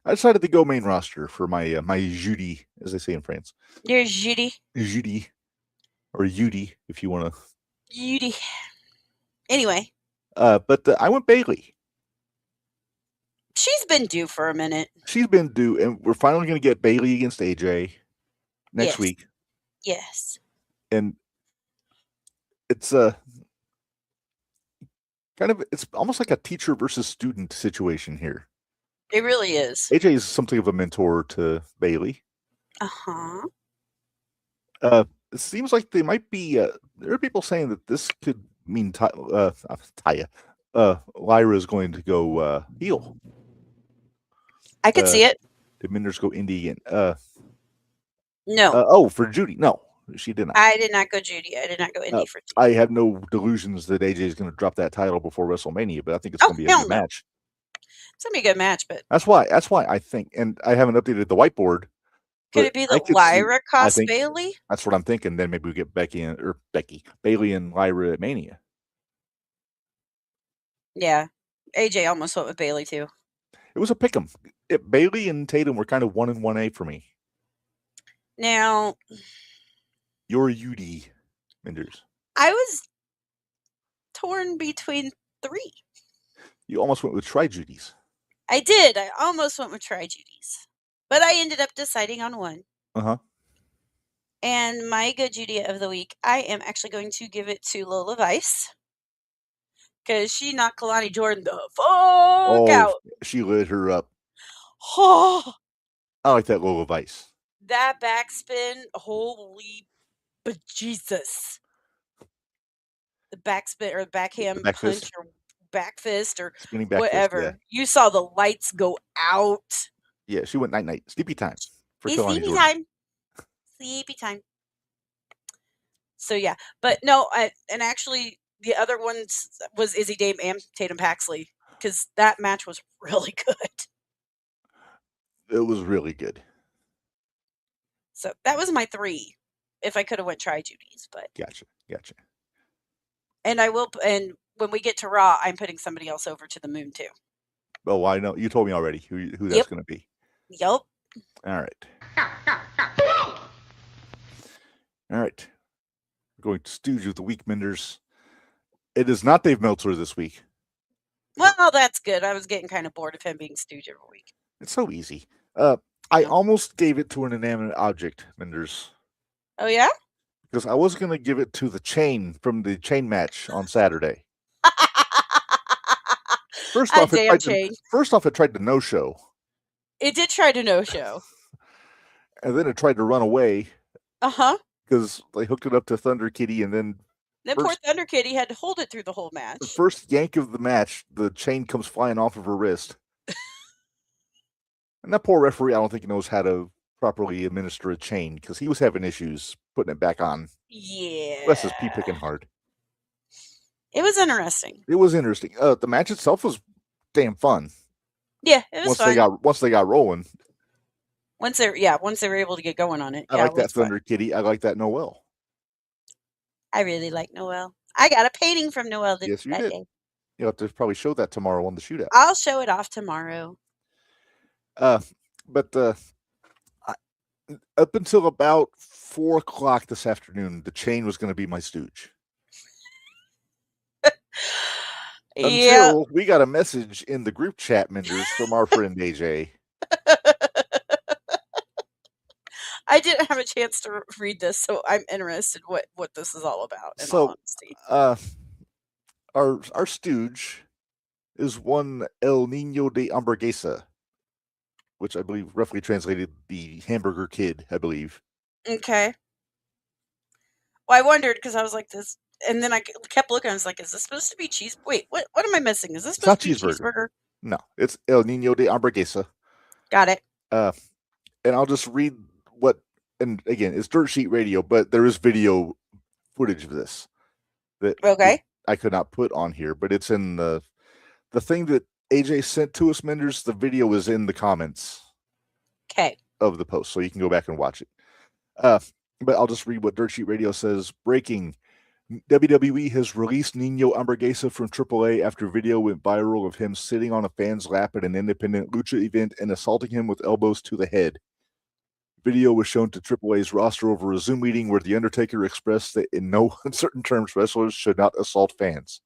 decided to go main roster for my Judy, as they say in France. Your Judy. Judy, or Judy, if you want to. Judy. Anyway. But I went Bayley. She's been due for a minute. She's been due, and we're finally going to get Bayley against AJ next week. Yes. And it's it's almost like a teacher versus student situation here. It really is. AJ is something of a mentor to Bayley. Uh-huh. It seems like they might be. There are people saying that this could mean Taya. Lyra is going to go heel. I could see it. Did Minderz go indie again? No. For Judy. No, she did not. I did not go Judy. I did not go indie for Judy. I have no delusions that AJ is going to drop that title before WrestleMania, but I think it's going to be a good match. It's going to be a good match, but... That's why I think, and I haven't updated the whiteboard. Could it be the Lyra cost Bayley? That's what I'm thinking. Then maybe we get Bayley and Lyra at Mania. Yeah. AJ almost went with Bayley, too. It was a pick'em. Bayley and Tatum were kind of 1 and 1A for me. Now, you're UD, Minderz. I was torn between 3. You almost went with Tri-Judy's. I did. I almost went with Tri-Judy's. But I ended up deciding on 1. Uh-huh. And my good Judy of the week, I am actually going to give it to Lola Vice. Because she knocked Kalani Jordan the fuck out. She lit her up. Oh, I like that Lola Vice. That backspin, holy bejesus. The backspin or backhand punch or back fist or spinning back whatever. fist, You saw the lights go out. Yeah, she went night-night. Sleepy time for It's Kalani sleepy Jordan. time. Sleepy time. So, yeah. But no, and actually, the other ones was Izzy Dame and Tatum Paxley because that match was really good. It was really good. So, that was my 3 if I could have went Tri-Judy's, but. Gotcha. And I will, and when we get to Raw, I'm putting somebody else over to the moon too. Oh, I know. You told me already who that's going to be. Yep. All right. All right. We're going to Stooge of the Week, Minderz. It is not Dave Meltzer this week. Well, that's good. I was getting kind of bored of him being Stooge every week. It's so easy. I almost gave it to an inanimate object, Minderz. Oh, yeah? Because I was going to give it to the chain from the chain match on Saturday. First off, it tried to no-show. It did try to no-show. And then it tried to run away. Uh-huh. Because they hooked it up to Thunder Kitty, and then poor Thunder Kitty had to hold it through the whole match. The first yank of the match, the chain comes flying off of her wrist. And that poor referee, I don't think he knows how to properly administer a chain, because he was having issues putting it back on. Yeah. Bless his pea-picking heart. It was interesting. The match itself was damn fun. Yeah, it was fun. Once they got rolling. Once they were able to get going on it. I like that Thunder Kitty. I like that Noelle. I really like Noelle. I got a painting from Noelle that Yes, you did. day. You'll have to probably show that tomorrow on the Shootout. I'll show it off tomorrow. But up until about 4 o'clock this afternoon, the chain was going to be my stooge. Until we got a message in the group chat, Minderz, from our friend AJ. I didn't have a chance to read this, so I'm interested what this is all about. In all honesty. Our stooge is one El Nino de Hamburguesa, which I believe roughly translated the hamburger kid, I believe. Okay. Well, I wondered because I was like this, and then I kept looking. I was like, "Is this supposed to be cheese? Wait, what am I missing? Is this supposed to be cheeseburger? No, it's El Nino de Hamburguesa. Got it. And I'll just read what. And again, it's Dirt Sheet Radio, but there is video footage of this that I could not put on here, but it's in the thing that AJ sent to us, Minderz. The video is in the comments of the post, so you can go back and watch it. But I'll just read what Dirt Sheet Radio says. Breaking. WWE has released Nino Hamburguesa from AAA after video went viral of him sitting on a fan's lap at an independent lucha event and assaulting him with elbows to the head. Video was shown to AAA's roster over a Zoom meeting where The Undertaker expressed that in no uncertain terms wrestlers should not assault fans.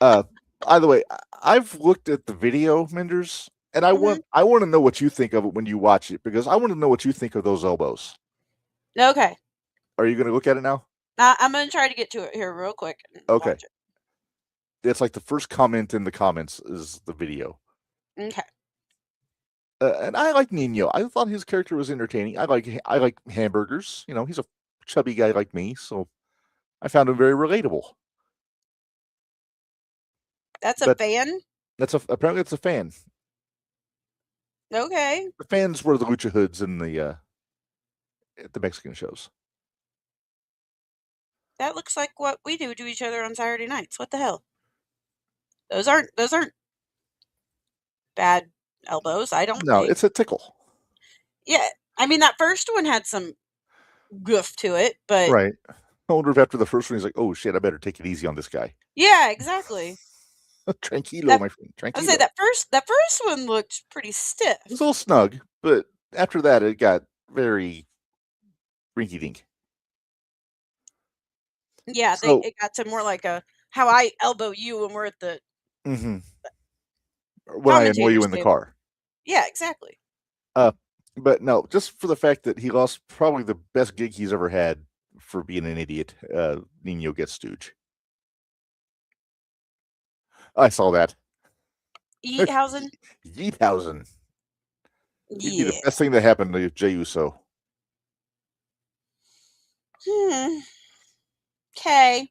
By the way, I've looked at the video, Minderz, and I want to know what you think of it when you watch it, because I want to know what you think of those elbows. Okay. Are you going to look at it now? I'm going to try to get to it here real quick. Okay. It's like the first comment in the comments is the video. Okay. And I like Nino. I thought his character was entertaining. I like hamburgers. You know, he's a chubby guy like me, so I found him very relatable. That's a fan? Apparently it's a fan. Okay. The fans were the lucha hoods in the at the Mexican shows. That looks like what we do to each other on Saturday nights. What the hell? Those aren't bad elbows, I don't think. No, it's a tickle. Yeah. I mean, that first one had some goof to it, but... Right. I wonder if after the first one, he's like, oh, shit, I better take it easy on this guy. Yeah, exactly. Tranquilo, my friend. Tranquilo. I say that first one looked pretty stiff. It was a little snug, but after that, it got very rinky-dink. Yeah, it got to more like how I elbow you when we're at the... Mm-hmm. When I annoy you in the car. Yeah, exactly. But no, just for the fact that he lost probably the best gig he's ever had for being an idiot, Nino gets stooge. I saw that. Yeethausen? Yeethausen. He'd be the best thing that happened to Jey Uso. Okay.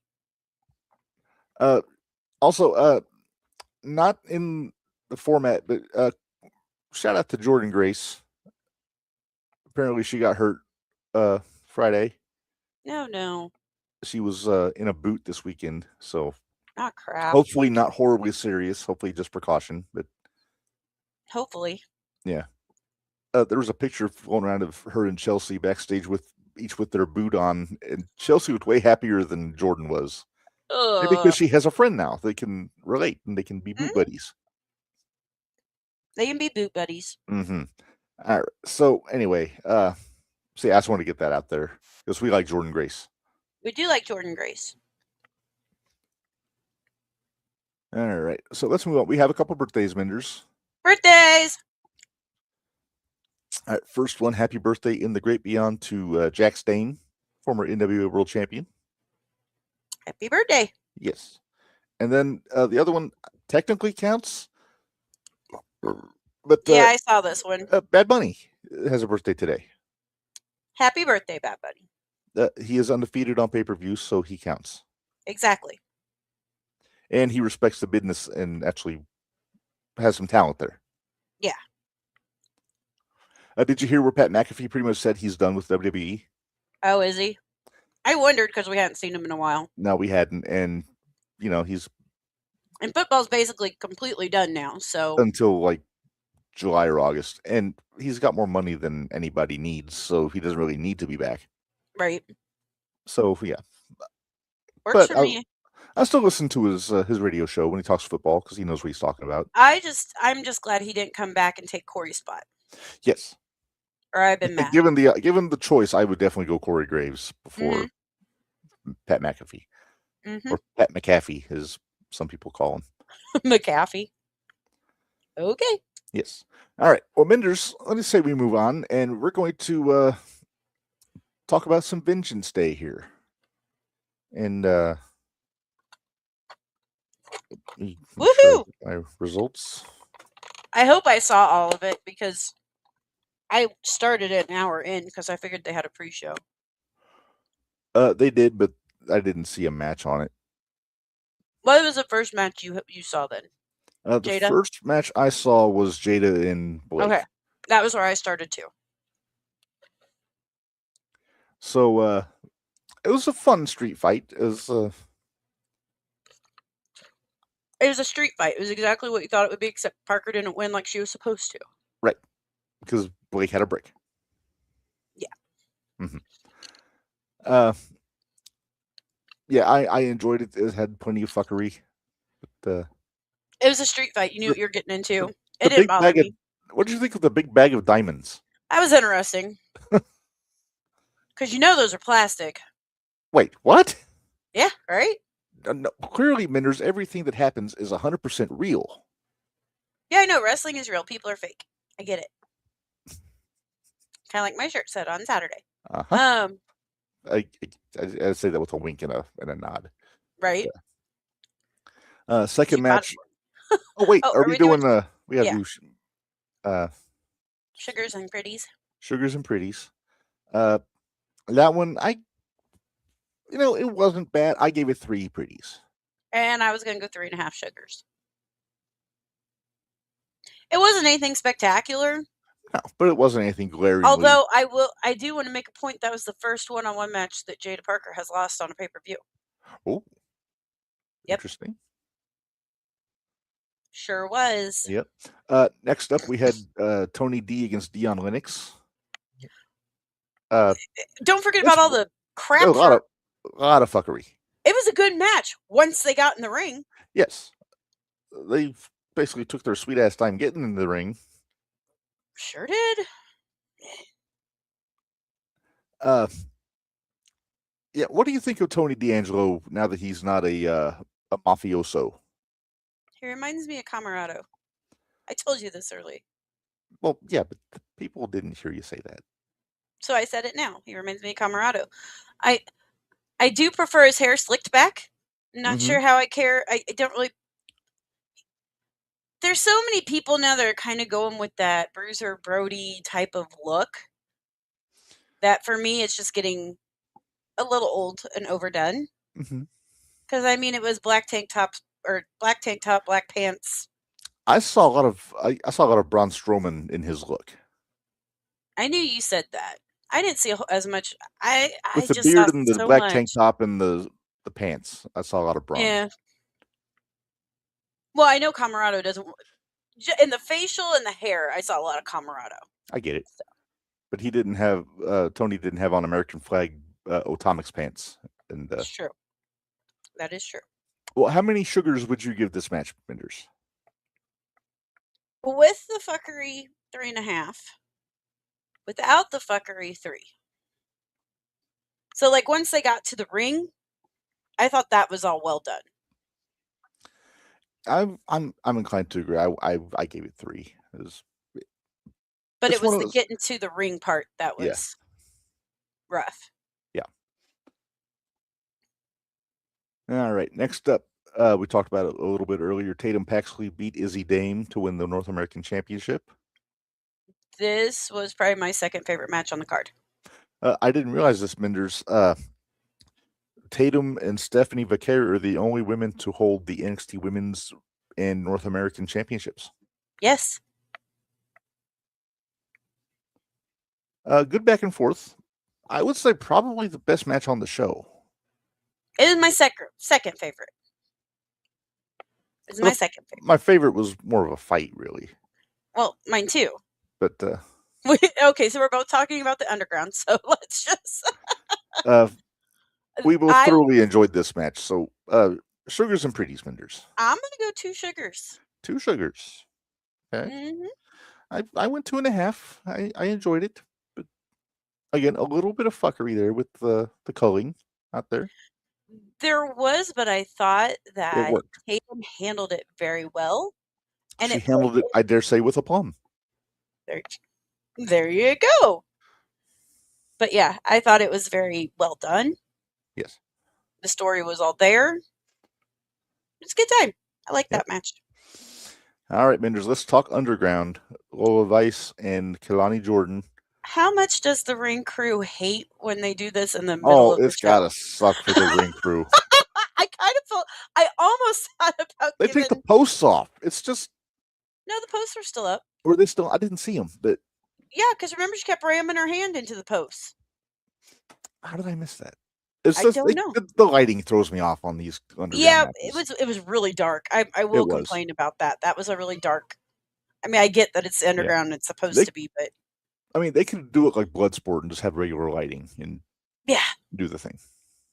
Also, not in the format, but shout out to Jordan Grace. Apparently, she got hurt Friday. No. She was in a boot this weekend, so crap. Hopefully not horribly serious. Hopefully just precaution, but hopefully. Yeah. There was a picture floating around of her and Chelsea backstage with their boot on, and Chelsea was way happier than Jordan was. Maybe because she has a friend now. They can relate and they can be boot buddies. They can be boot buddies. Mm-hmm. All right. So anyway, I just want to get that out there because we like Jordan Grace. We do like Jordan Grace. All right. So let's move on. We have a couple birthdays, Minderz. Birthdays! All right. First one, happy birthday in the great beyond to Jack Stane, former NWA World Champion. Happy birthday. Yes. And then the other one technically counts. But yeah, I saw this one. Bad Bunny has a birthday today. Happy birthday, Bad Bunny. He is undefeated on pay-per-view, so he counts. Exactly. And he respects the business and actually has some talent there. Yeah. Did you hear where Pat McAfee pretty much said he's done with WWE? Oh, is he? I wondered because we hadn't seen him in a while. No, we hadn't. And, he's... And football's basically completely done now, so... Until, like, July or August. And he's got more money than anybody needs, so he doesn't really need to be back. Right. So, yeah. Works for me. I still listen to his radio show when he talks football because he knows what he's talking about. I'm just glad he didn't come back and take Corey's spot. Yes. Or I've been mad. Given the choice, I would definitely go Corey Graves before Pat McAfee. Or Pat McAfee, as some people call him. McAfee. Okay. Yes. All right. Well, Minderz, let me say we move on, and we're going to talk about some Vengeance Day here. And woohoo! My results. I hope I saw all of it because I started it an hour in because I figured they had a pre-show. They did, but I didn't see a match on it. What was the first match you saw then? The Jada? First match I saw was Jada and Blake. Okay, that was where I started too. So it was a fun street fight. It was a street fight. It was exactly what you thought it would be, except Parker didn't win like she was supposed to. Right, because Blake had a brick. Yeah. Mm-hmm. Yeah, I enjoyed it. It had plenty of fuckery. But, it was a street fight. You knew what you were getting into. It didn't bother me. What did you think of the big bag of diamonds? That was interesting. Because those are plastic. Wait, what? Yeah, right? No, clearly, Minderz, everything that happens is 100% real. Yeah, I know. Wrestling is real. People are fake. I get it. Kind of like my shirt said on Saturday. Uh-huh. I say that with a wink and a nod. Right. Second match. Oh wait, are we doing we have to do Sugars and Pretties. Sugars and Pretties. That one it wasn't bad. I gave it 3 Pretties. And I was gonna go 3.5 sugars. It wasn't anything spectacular. No, but it wasn't anything glaringly. Although I do want to make a point that was the first one-on-one match that Jada Parker has lost on a pay-per-view. Oh. Yep. Interesting. Sure was. Yep. Next up we had Tony D against Dion Lennox. Don't forget about all the crap. A lot of fuckery. It was a good match once they got in the ring. Yes. They basically took their sweet ass time getting in the ring. Sure did. Yeah, what do you think of Tony D'Angelo now that he's not a mafioso? He reminds me of Camarado. I told you this early. Well, yeah, but people didn't hear you say that. So I said it now. He reminds me of Camarado. I do prefer his hair slicked back. Not sure how I care. I don't really... There's so many people now that are kind of going with that Bruiser Brody type of look that for me it's just getting a little old and overdone. Because, it was black tank tops, or black tank top, black pants. I saw a lot of Braun Strowman in his look. I knew you said that. I didn't see as much. I With the just beard saw and the so black much. tank top and the pants. I saw a lot of Braun. Yeah. Well, I know Camarado doesn't. In the facial and the hair, I saw a lot of Camarado. I get it. So. But he didn't have, Tony didn't have on American flag Otomix pants. And That's true. That is true. Well, how many sugars would you give this match, Minderz? With the fuckery, 3.5. Without the fuckery, 3. So, like, once they got to the ring, I thought that was all well done. I'm inclined to agree. I gave it 3. But it was the getting to the ring part that was rough. Yeah. All right. Next up, we talked about it a little bit earlier. Tatum Paxley beat Izzy Dame to win the North American Championship. This was probably my second favorite match on the card. I didn't realize this, Minderz. Tatum and Stephanie Vaquer are the only women to hold the NXT Women's and North American Championships. Yes. Good back and forth. I would say probably the best match on the show. It is my second favorite. It's my second favorite. My favorite was more of a fight, really. Well, mine too. But okay, so we're both talking about the underground, so let's just we both thoroughly enjoyed this match. So sugars and pretties, Minderz. I'm gonna go 2 sugars. 2 sugars. Okay. Mm-hmm. I went 2.5. I enjoyed it. But again, a little bit of fuckery there with the culling out there. There was, but I thought that Tatum handled it very well. And she handled it, I dare say, with aplomb. There you go. But yeah, I thought it was very well done. Yes. The story was all there. It's a good time. I like that match. All right, Minderz, let's talk underground. Lola Vice and Kelani Jordan. How much does the ring crew hate when they do this in the middle of the show? Oh, it's gotta suck for the ring crew. I kind of felt, I almost thought about They take the posts off. It's just... No, the posts are still up. Or they still... I didn't see them, but... Yeah, because remember she kept ramming her hand into the posts. How did I miss that? I don't know. The lighting throws me off on these underground matches. It was really dark. I will complain about that. That was a really dark... I mean, I get that it's underground and it's supposed to be, but... I mean, they could do it like Bloodsport and just have regular lighting and do the thing.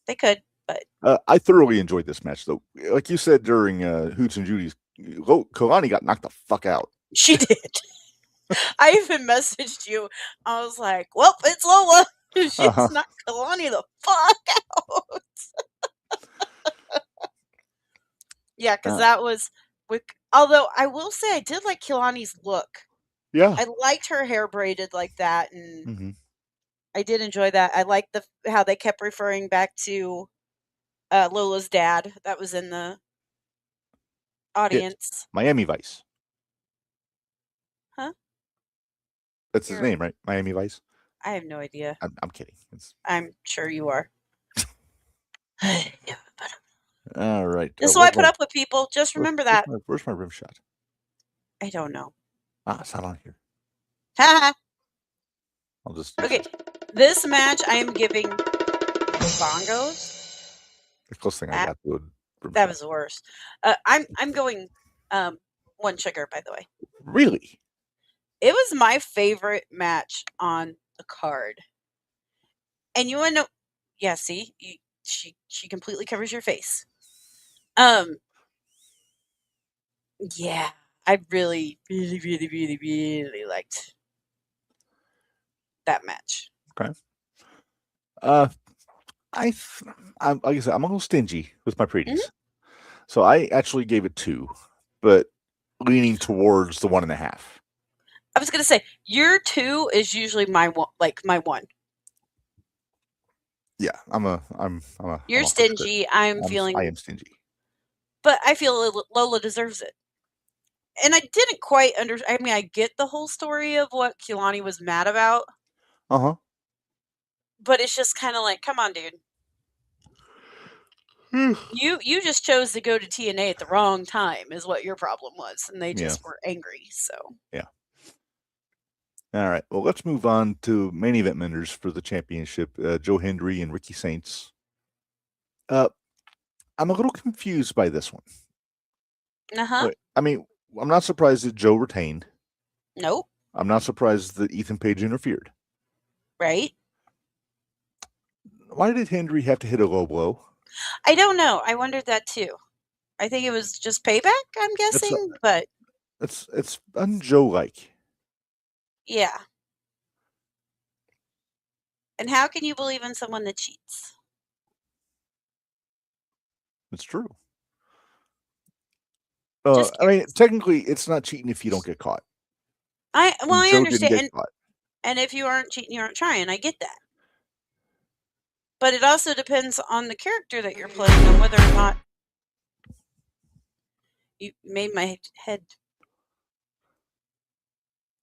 They could, but... I thoroughly enjoyed this match, though. Like you said during Hoots and Judy's, Kelani got knocked the fuck out. She did. I even messaged you. I was like, well, it's Lola. She's knocked Kelani the fuck out. Yeah, because that was... Although, I will say, I did like Kelani's look. Yeah. I liked her hair braided like that, and I did enjoy that. I liked how they kept referring back to Lola's dad that was in the audience. Yes. Miami Vice. Huh? That's his name, right? Miami Vice? I have no idea. I'm kidding. I'm sure you are. All right. This is why I put up with people. Just remember that. Where's my rim shot? I don't know. It's not on here. I'll just... Okay. This match I am giving bongos. The closest thing I got to that was the worst. I'm going 1 sugar, by the way. Really? It was my favorite match on the card. And you want to know... Yeah, see? She completely covers your face. Yeah. I really, really, really, really, really liked that match. Okay. I'm like I said, I'm a little stingy with my pretties. So I actually gave it 2, but leaning towards the 1.5. I was gonna say your 2 is usually my 1, my 1. Yeah, You're stingy. I am stingy. But I feel Lola deserves it. And I didn't quite understand. I mean, I get the whole story of what Kelani was mad about. But it's just kind of like, come on, dude. You just chose to go to TNA at the wrong time is what your problem was, and they just were angry. So yeah. All right. Well, let's move on to main event Minderz for the championship. Joe Hendry and Ricky Saints. I'm a little confused by this one. I mean, I'm not surprised that Joe retained. Nope. I'm not surprised that Ethan Page interfered. Right. Why did Hendry have to hit a low blow? I don't know. I wondered that too. I think it was just payback, I'm guessing, but it's un-Joe-like. Yeah. And how can you believe in someone that cheats? It's true. I mean, technically, it's not cheating if you don't get caught. I understand. And if you aren't cheating, you aren't trying. I get that. But it also depends on the character that you're playing and whether or not you made my head.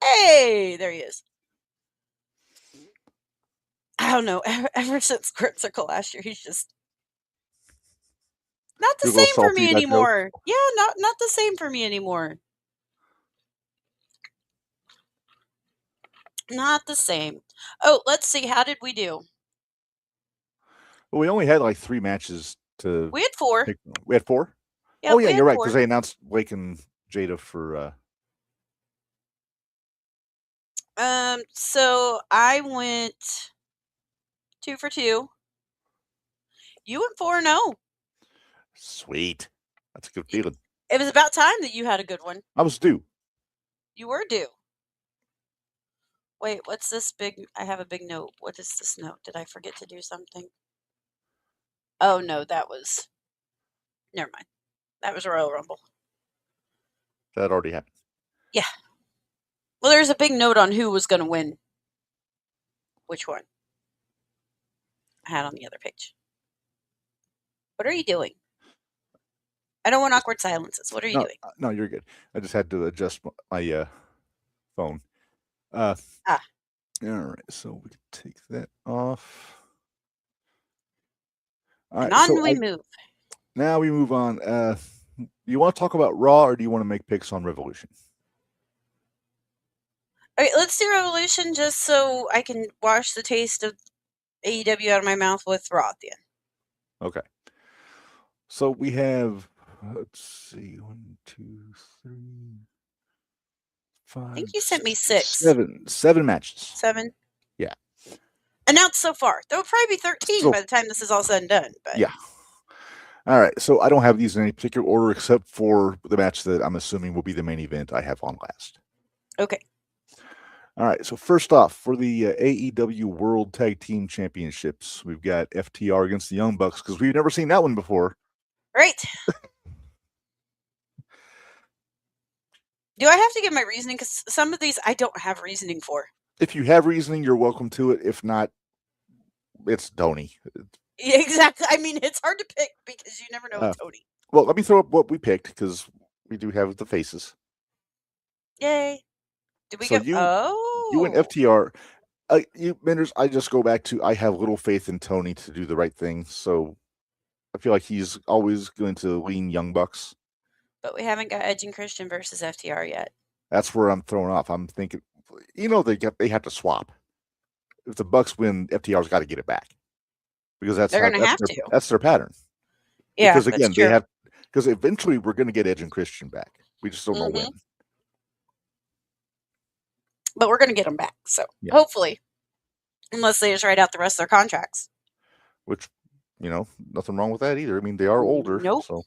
Hey, there he is. I don't know. Ever since Crypt Circle last year, he's just not the same for me anymore. Yeah, not the same for me anymore. Not the same. Oh, let's see. How did we do? Well, we only had like 3 matches to. We had 4. We had 4? Yeah, oh, yeah, you're right, because they announced Blake and Jada for. So I went 2 for 2. You went 4-0. Sweet. That's a good feeling. It was about time that you had a good one. I was due. You were due. Wait, what's this big? I have a big note. What is this note? Did I forget to do something? Oh, no, that was... Never mind. That was Royal Rumble. That already happened. Yeah. Well, there's a big note on who was going to win. Which one? I had on the other page. What are you doing? I don't want awkward silences. What are you doing? No, you're good. I just had to adjust my phone. All right, so we can take that off. All right, and on we move. Now we move on. You want to talk about Raw, or do you want to make picks on Revolution? All right, let's do Revolution just so I can wash the taste of AEW out of my mouth with Raw at the end. Okay. So we have, let's see, 1, 2, 3, 5. I think you sent me 6. 7 matches. 7? Yeah. Announced so far. There will probably be 13 by the time this is all said and done. But yeah. All right. So I don't have these in any particular order except for the match that I'm assuming will be the main event I have on last. Okay. All right. So first off, for the AEW World Tag Team Championships, we've got FTR against the Young Bucks because we've never seen that one before. Right. Do I have to give my reasoning? Because some of these I don't have reasoning for. If you have reasoning, you're welcome to it. If not, it's Tony. Yeah, exactly. I mean, it's hard to pick because you never know with Tony. Well, let me throw up what we picked because we do have the faces. Yay. Did we so go? You went FTR. Minderz, I just go back to I have little faith in Tony to do the right thing. So I feel like he's always going to lean Young Bucks. But we haven't got Edge and Christian versus FTR yet. That's where I'm thrown off. I'm thinking, they have to swap. If the Bucks win, FTR's got to get it back because that's their pattern. Yeah, because again because eventually we're going to get Edge and Christian back. We just don't know when. But we're going to get them back. So hopefully, unless they just write out the rest of their contracts. Which, nothing wrong with that either. I mean, they are older. Nope. So.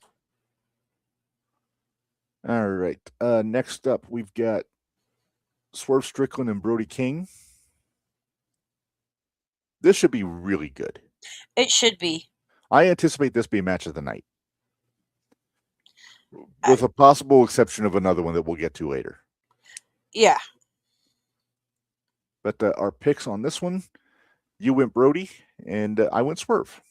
All right. Next up, we've got Swerve Strickland and Brody King. This should be really good. It should be. I anticipate this being match of the night. With a possible exception of another one that we'll get to later. Yeah. But our picks on this one, you went Brody and I went Swerve.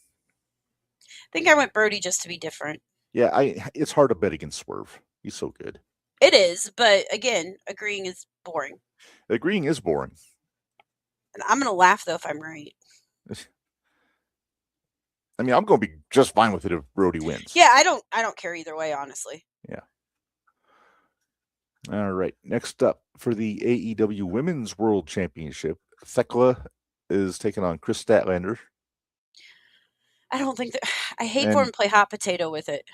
I think I went Brody just to be different. Yeah, it's hard to bet against Swerve. He's so good. It is, but again, agreeing is boring. Agreeing is boring. And I'm going to laugh, though, if I'm right. I mean, I'm going to be just fine with it if Brody wins. Yeah, I don't care either way, honestly. Yeah. All right. Next up for the AEW Women's World Championship, Thekla is taking on Chris Statlander. I don't think that. I hate for him to play hot potato with it.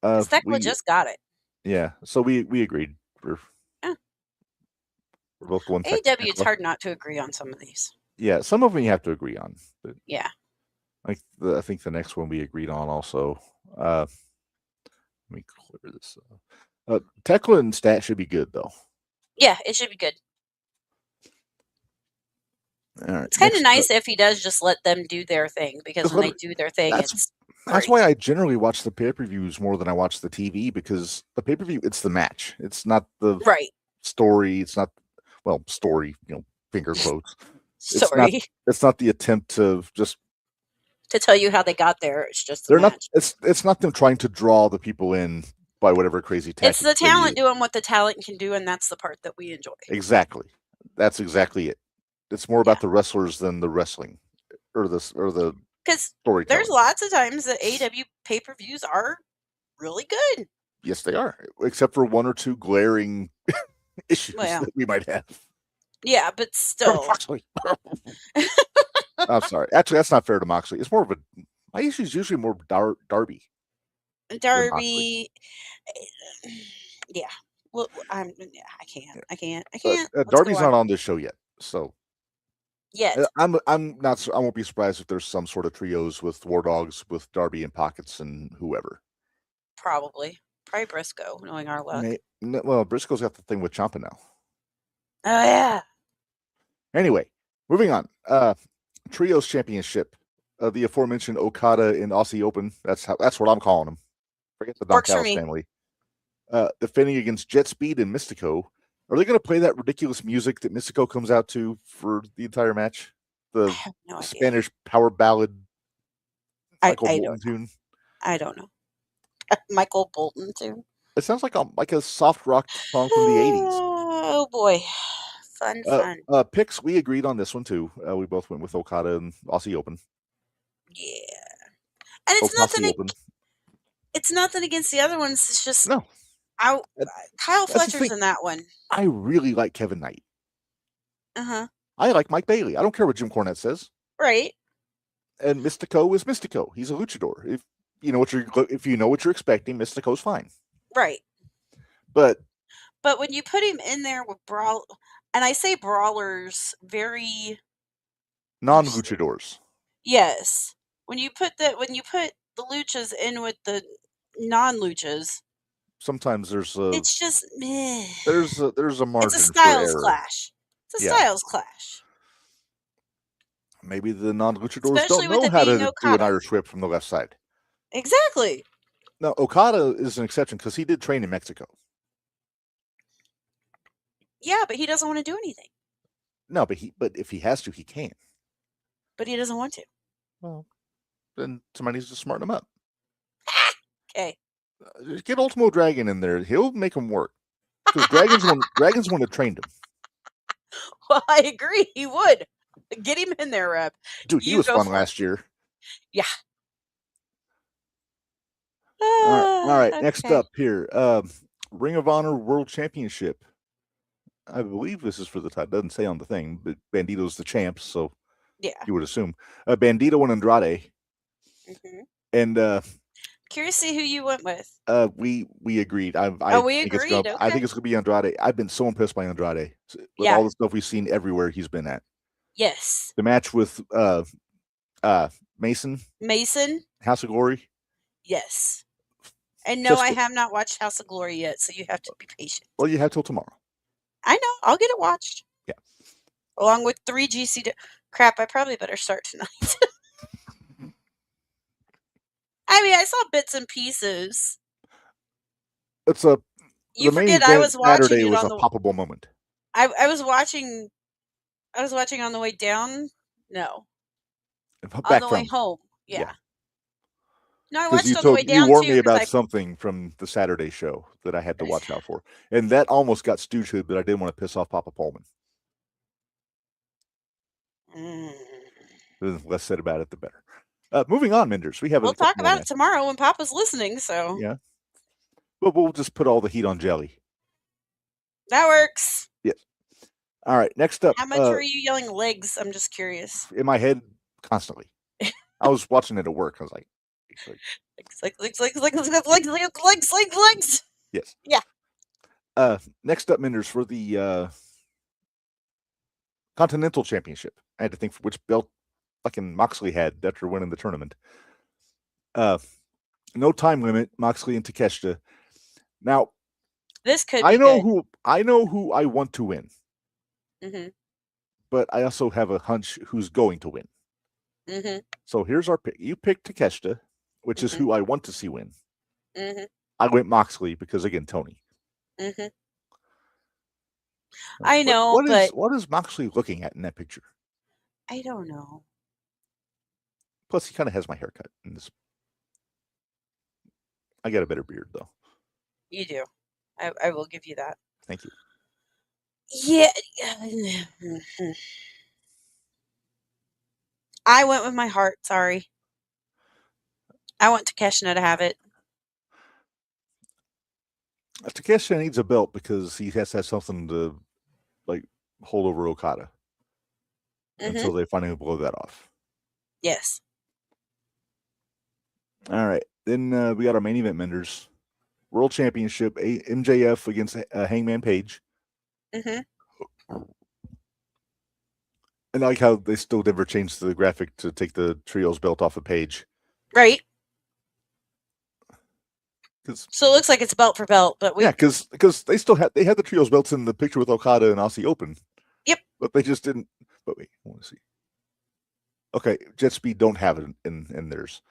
Thekla just got it. Yeah, so we agreed. We're both going. AEW, it's hard not to agree on some of these. Yeah, some of them you have to agree on. But yeah. I think the next one we agreed on also. Let me clear this up. Thekla and Stat should be good, though. Yeah, it should be good. All right, it's kind of nice if he does just let them do their thing, because when they do their thing, that's why I generally watch the pay-per-views more than I watch the TV, because the pay-per-view, it's the match. It's not the story. It's not, well, story, finger quotes. Story. It's not the attempt to just to tell you how they got there. It's just the match. It's not them trying to draw the people in by whatever crazy tactics. It's the talent doing what the talent can do, and that's the part that we enjoy. Exactly. That's exactly it. It's more about the wrestlers than the wrestling or the storytelling. Because there's lots of times that AEW pay-per-views are really good. Yes, they are, except for one or two glaring issues that we might have. Yeah, but still. Moxley. I'm sorry. Actually, that's not fair to Moxley. It's more of my issue is usually more Darby. Darby. Yeah. Well, I can't. Darby's not on this show yet, so. Yet. I'm not. I won't be surprised if there's some sort of trios with War Dogs, with Darby and Pockets and whoever. Probably Briscoe, knowing our luck. Well, Briscoe's got the thing with Ciampa now. Oh yeah. Anyway, moving on. Trios Championship, the aforementioned Okada and Aussie Open. That's what I'm calling them. Forget the Don Callis family. Defending against Jet Speed and Mystico. Are they going to play that ridiculous music that Mystico comes out to for the entire match? The Spanish power ballad Michael Bolton tune? I don't know. Michael Bolton tune? It sounds like a soft rock song from the 80s. Oh, boy. Fun. Picks, we agreed on this one, too. We both went with Okada and Aussie Open. Yeah. And it's nothing against the other ones. It's just... No. Kyle Fletcher's in that one. I really like Kevin Knight. Uh-huh. I like Mike Bailey. I don't care what Jim Cornette says. Right. And Mystico is Mystico. He's a luchador. If you know what you're expecting, Mystico's fine. Right. But when you put him in there with and I say brawlers, very non-luchadors. Yes. When you put the luchas in with the non-luchas, sometimes there's it's just meh. There's a margin. It's a styles clash. It's a styles clash. Maybe the non-luchadors don't know how to do an Irish whip from the left side. Exactly. Now, Okada is an exception because he did train in Mexico. Yeah, but he doesn't want to do anything. No, but if he has to, he can. But he doesn't want to. Well, then somebody needs to smarten him up. Okay. Get Ultimo Dragon in there. He'll make him work. Because Dragon's one that trained him. Well, I agree. He would. Get him in there, Reb. Dude, he was fun last year. Yeah. All right. Okay. Next up here, Ring of Honor World Championship. I believe this is for the title. It doesn't say on the thing, but Bandito's the champ, so you would assume. Bandito and Andrade. Mm-hmm. And curious to see who you went with. We agreed. We agreed. Okay. I think it's gonna be Andrade. I've been so impressed by Andrade with all the stuff we've seen everywhere he's been at. Yes. The match with Mason. House of Glory. Yes. And no, I have not watched House of Glory yet, so you have to be patient. Well, you have till tomorrow. I know. I'll get it watched. Yeah. Along with 3 GC. Crap, I probably better start tonight. I mean, I saw bits and pieces. You forget I was watching Saturday it was on a poppable moment. I was watching on the way down. No. On the way home. Yeah. No, I watched on the way down. You warned me about something from the Saturday show that I had to watch out for. And that almost got stewed, but I didn't want to piss off Papa Pullman. The less said about it, the better. Moving on, Minderz. We'll talk about it tomorrow when Papa's listening. So yeah, but we'll just put all the heat on Jelly. That works. Yes. All right. Next up. How much were you yelling legs? I'm just curious. In my head, constantly. I was watching it at work. I was like, legs. Yes. Yeah. Next up, Minderz, for the Continental Championship. I had to think for which belt fucking Moxley had after winning the tournament. No time limit, Moxley and Takeshita. Now, this could. I know who I want to win. Mm-hmm. But I also have a hunch who's going to win. Mm-hmm. So here's our pick. You picked Takeshita, which is who I want to see win. Mm-hmm. I went Moxley because, again, Tony. Mm-hmm. I know, what is Moxley looking at in that picture? I don't know. Plus, he kind of has my haircut in this. I got a better beard, though. You do. I will give you that. Thank you. Yeah. I went with my heart. Sorry. I want Takeshita to have it. Takeshita needs a belt because he has to have something to hold over Okada until they finally blow that off. Yes. All right. Then we got our main event, Minderz. World Championship, MJF against Hangman Page. Mm-hmm. And I like how they still never changed the graphic to take the Trios belt off of Page. Right. So it looks like it's belt for belt, but because they still had the Trios belts in the picture with Okada and Aussie Open. Yep. But they just didn't. But wait, I want to see. Okay, Jet Speed don't have it in theirs,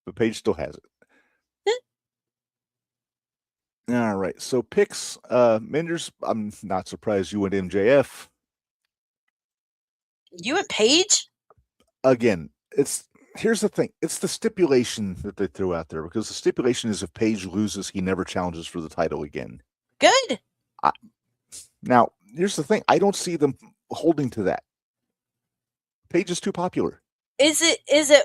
but Page still has it. All right, so picks, Minderz. I'm not surprised you went MJF. You went Page? Again, here's the thing. It's the stipulation that they threw out there, because the stipulation is if Page loses, he never challenges for the title again. Good. Now, here's the thing. I don't see them holding to that. Page is too popular. Is it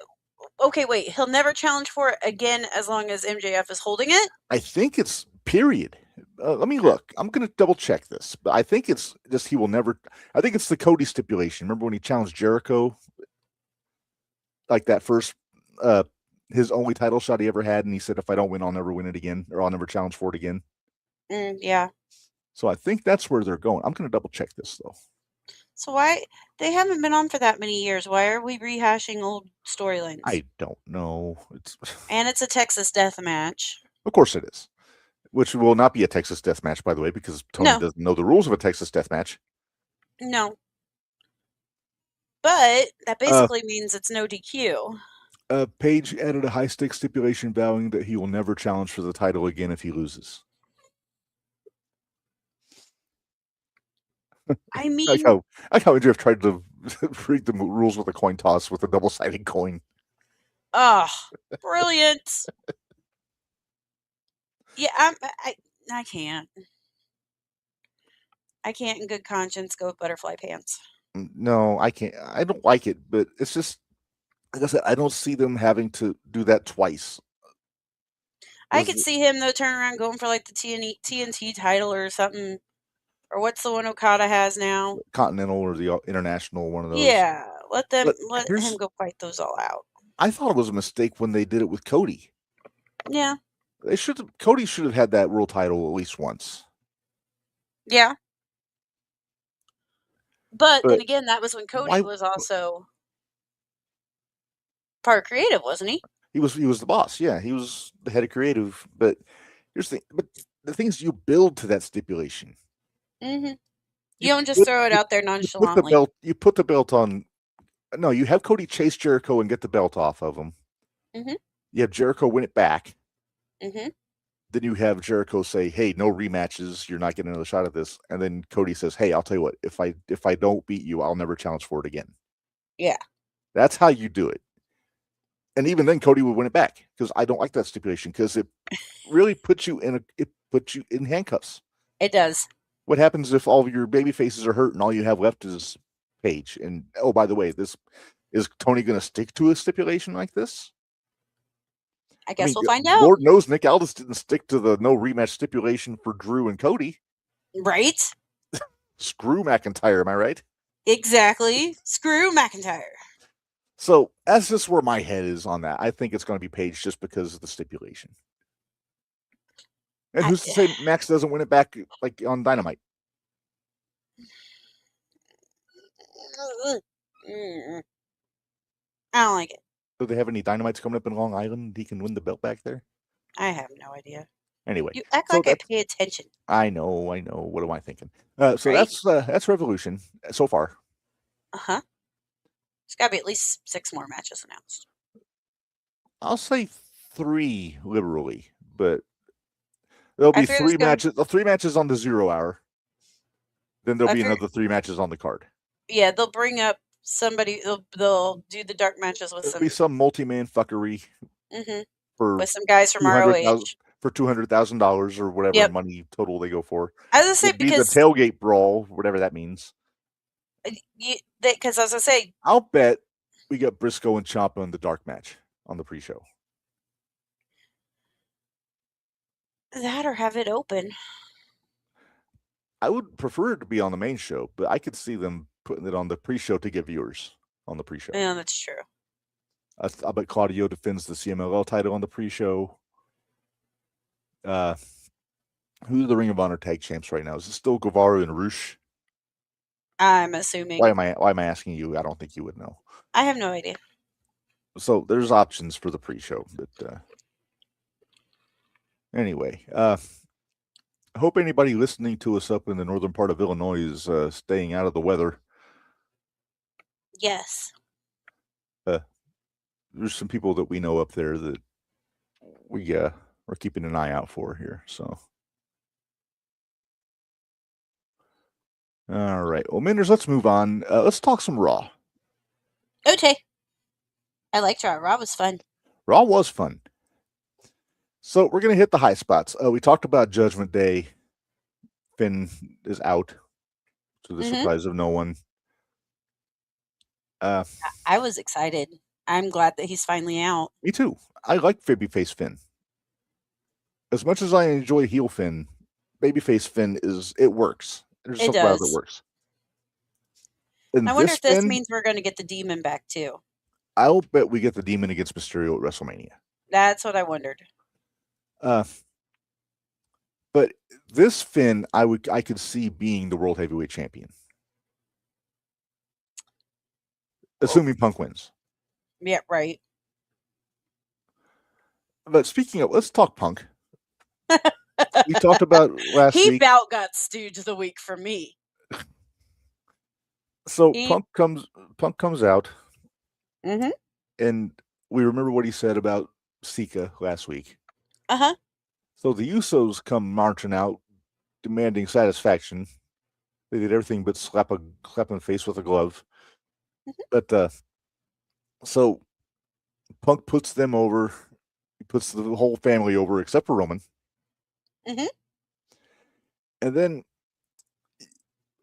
okay, wait, he'll never challenge for it again as long as MJF is holding it? I think it's period. Let me look. I'm going to double check this, but I think it's just he will never. I think it's the Cody stipulation. Remember when he challenged Jericho? Like that first, his only title shot he ever had, and he said, if I don't win, I'll never win it again, or I'll never challenge for it again. Yeah. So I think that's where they're going. I'm going to double check this, though. So why they haven't been on for that many years? Why are we rehashing old storylines? I don't know. And it's a Texas death match. Of course it is. Which will not be a Texas death match, by the way, because Tony doesn't know the rules of a Texas death match. No. But that basically means it's no DQ. Page added a high-stakes stipulation vowing that he will never challenge for the title again if he loses. I mean, like how MJF tried to read the rules with a coin toss with a double-sided coin. Oh, brilliant! Yeah, I can't. I can't in good conscience go with butterfly pants. No, I can't. I don't like it, but it's just, like I said, I don't see them having to do that twice. I could see him, though, turn around going for like the TNT title or something. Or what's the one Okada has now? Continental or the International, one of those. Yeah, let him go fight those all out. I thought it was a mistake when they did it with Cody. Yeah. Cody should have had that world title at least once. Yeah. But then again, that was when Cody was also part of creative, wasn't he? He was the boss. Yeah, he was the head of creative. But here's the thing. But the thing is, you build to that stipulation. Mm-hmm. You don't just throw it out there nonchalantly. You put the belt on. No, you have Cody chase Jericho and get the belt off of him. Mm-hmm. You have Jericho win it back. Mm-hmm. Then you have Jericho say, "Hey, no rematches. You're not getting another shot at this." And then Cody says, "Hey, I'll tell you what. If I don't beat you, I'll never challenge for it again." Yeah, that's how you do it. And even then, Cody would win it back, because I don't like that stipulation, because it really puts you in handcuffs. It does. What happens if all of your baby faces are hurt and all you have left is Page? And oh, by the way, this Is Tony going to stick to a stipulation like this? I guess we'll find out. Lord knows Nick Aldis didn't stick to the no rematch stipulation for Drew and Cody. Right? Screw McIntyre, am I right? Exactly. Screw McIntyre. So that's just where my head is on that. I think it's going to be Paige just because of the stipulation. And who's to say Max doesn't win it back like on Dynamite? I don't like it. Do they have any Dynamites coming up in Long Island? He can win the belt back there? I have no idea. Anyway. You act like I pay attention. I know. What am I thinking? So right? That's Revolution so far. Uh-huh. There's got to be at least 6 more matches announced. I'll say 3 liberally, but there'll be 3 matches. 3 matches on the 0 hour. Then there'll be another 3 matches on the card. Yeah, they'll bring up somebody. They'll do the dark matches with There'll be some multi-man fuckery. Mm-hmm. With some guys from ROH. For $200,000 or whatever money total they go for. I was going to say, because the tailgate brawl, whatever that means. Because I was going to say, I'll bet we got Briscoe and Ciampa in the dark match on the pre-show. That or have it open. I would prefer it to be on the main show, but I could see them putting it on the pre-show to get viewers on the pre-show. Yeah, that's true. I bet Claudio defends the CMLL title on the pre-show. Who's the Ring of Honor tag champs right now? Is it still Guevara and Rush? I'm assuming. Why am I asking you? I don't think you would know. I have no idea. So there's options for the pre-show, but anyway, I hope anybody listening to us up in the northern part of Illinois is staying out of the weather. Yes. There's some people that we know up there that we are keeping an eye out for here. So, all right. Well, Minderz, let's move on. Let's talk some Raw. Okay. I liked Raw. Raw was fun. Raw was fun. So we're going to hit the high spots. We talked about Judgment Day. Finn is out, to the surprise of no one. I was excited. I'm glad that he's finally out. Me too. I like babyface Finn. As much as I enjoy heel Finn, babyface Finn it works. There's something about it that works. And I wonder if this means we're going to get the Demon back too. I'll bet we get the Demon against Mysterio at WrestleMania. That's what I wondered. But this Finn, I could see being the World Heavyweight Champion, assuming Punk wins. Yeah, right. But speaking of, let's talk Punk. We talked about last week. He about got stooge of the week for me. So Punk comes out, and we remember what he said about Sika last week. So the Usos come marching out, demanding satisfaction. They did everything but slap him in the face with a glove. But so Punk puts them over. He puts the whole family over except for Roman. And then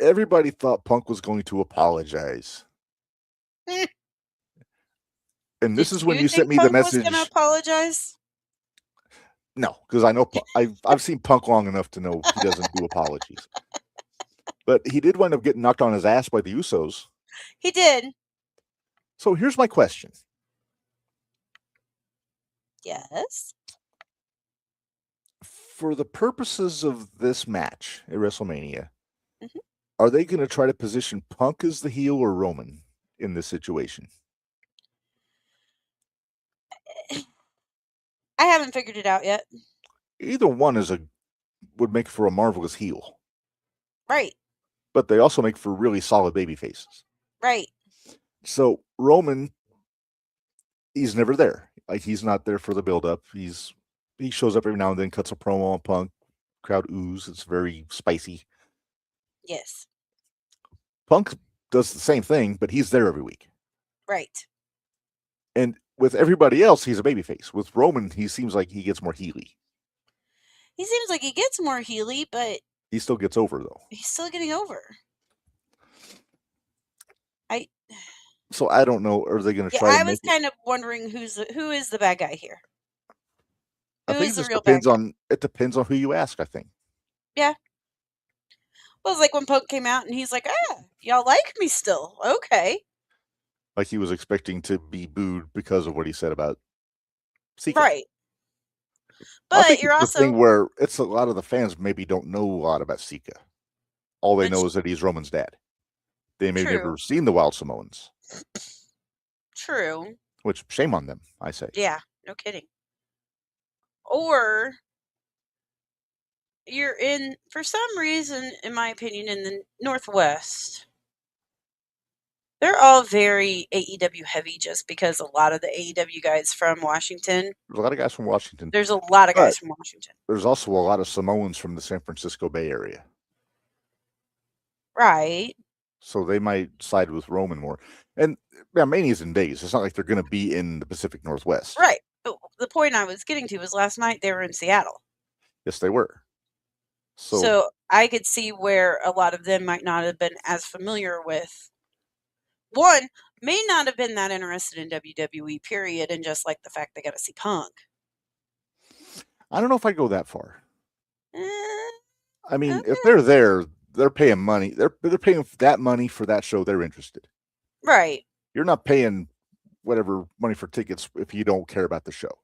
everybody thought Punk was going to apologize. And this is when you sent me the message. Was going to apologize? No, because I know I've seen Punk long enough to know he doesn't do apologies. But he did wind up getting knocked on his ass by the Usos. He did. So here's my question. Yes. For the purposes of this match at WrestleMania, are they going to try to position Punk as the heel or Roman in this situation? I haven't figured it out yet. Either one would make for a marvelous heel. Right. But they also make for really solid baby faces. Right. So Roman, he's never there. Like, he's not there for the build-up. He shows up every now and then, cuts a promo on Punk. Crowd ooze. It's very spicy. Yes. Punk does the same thing, but he's there every week. Right. And with everybody else, he's a babyface. With Roman, he seems like he gets more heely. He seems like he gets more heely, but he still gets over, though. He's still getting over. So I don't know. Are they going to Yeah, try to I was make it? kind of wondering who is the bad guy here? I Who think is it the just real bad depends guy? on who you ask. I think. Yeah. Well, it's like when Punk came out and he's like, y'all like me still. Okay. Like he was expecting to be booed because of what he said about Sika. Right. I But think you're it's the also thing where it's a lot of the fans maybe don't know a lot about Sika. All they know is that he's Roman's dad. They may have never seen the Wild Samoans. True. Which, shame on them, I say. Yeah, no kidding. Or you're for some reason, in my opinion, in the Northwest. They're all very AEW heavy just because a lot of the AEW guys from Washington. There's a lot of guys from Washington. There's a lot of guys from Washington. There's also a lot of Samoans from the San Francisco Bay Area. Right. So they might side with Roman more. And yeah, Mania's in Vegas. It's not like they're going to be in the Pacific Northwest. Right. But the point I was getting to was last night they were in Seattle. Yes, they were. So I could see where a lot of them might not have been as familiar with. One, may not have been that interested in WWE, period, and just like the fact they got to see Punk. I don't know if I go that far. I mean, Okay. if they're there, they're paying money. They're paying that money for that show. They're interested. Right. You're not paying whatever money for tickets if you don't care about the show.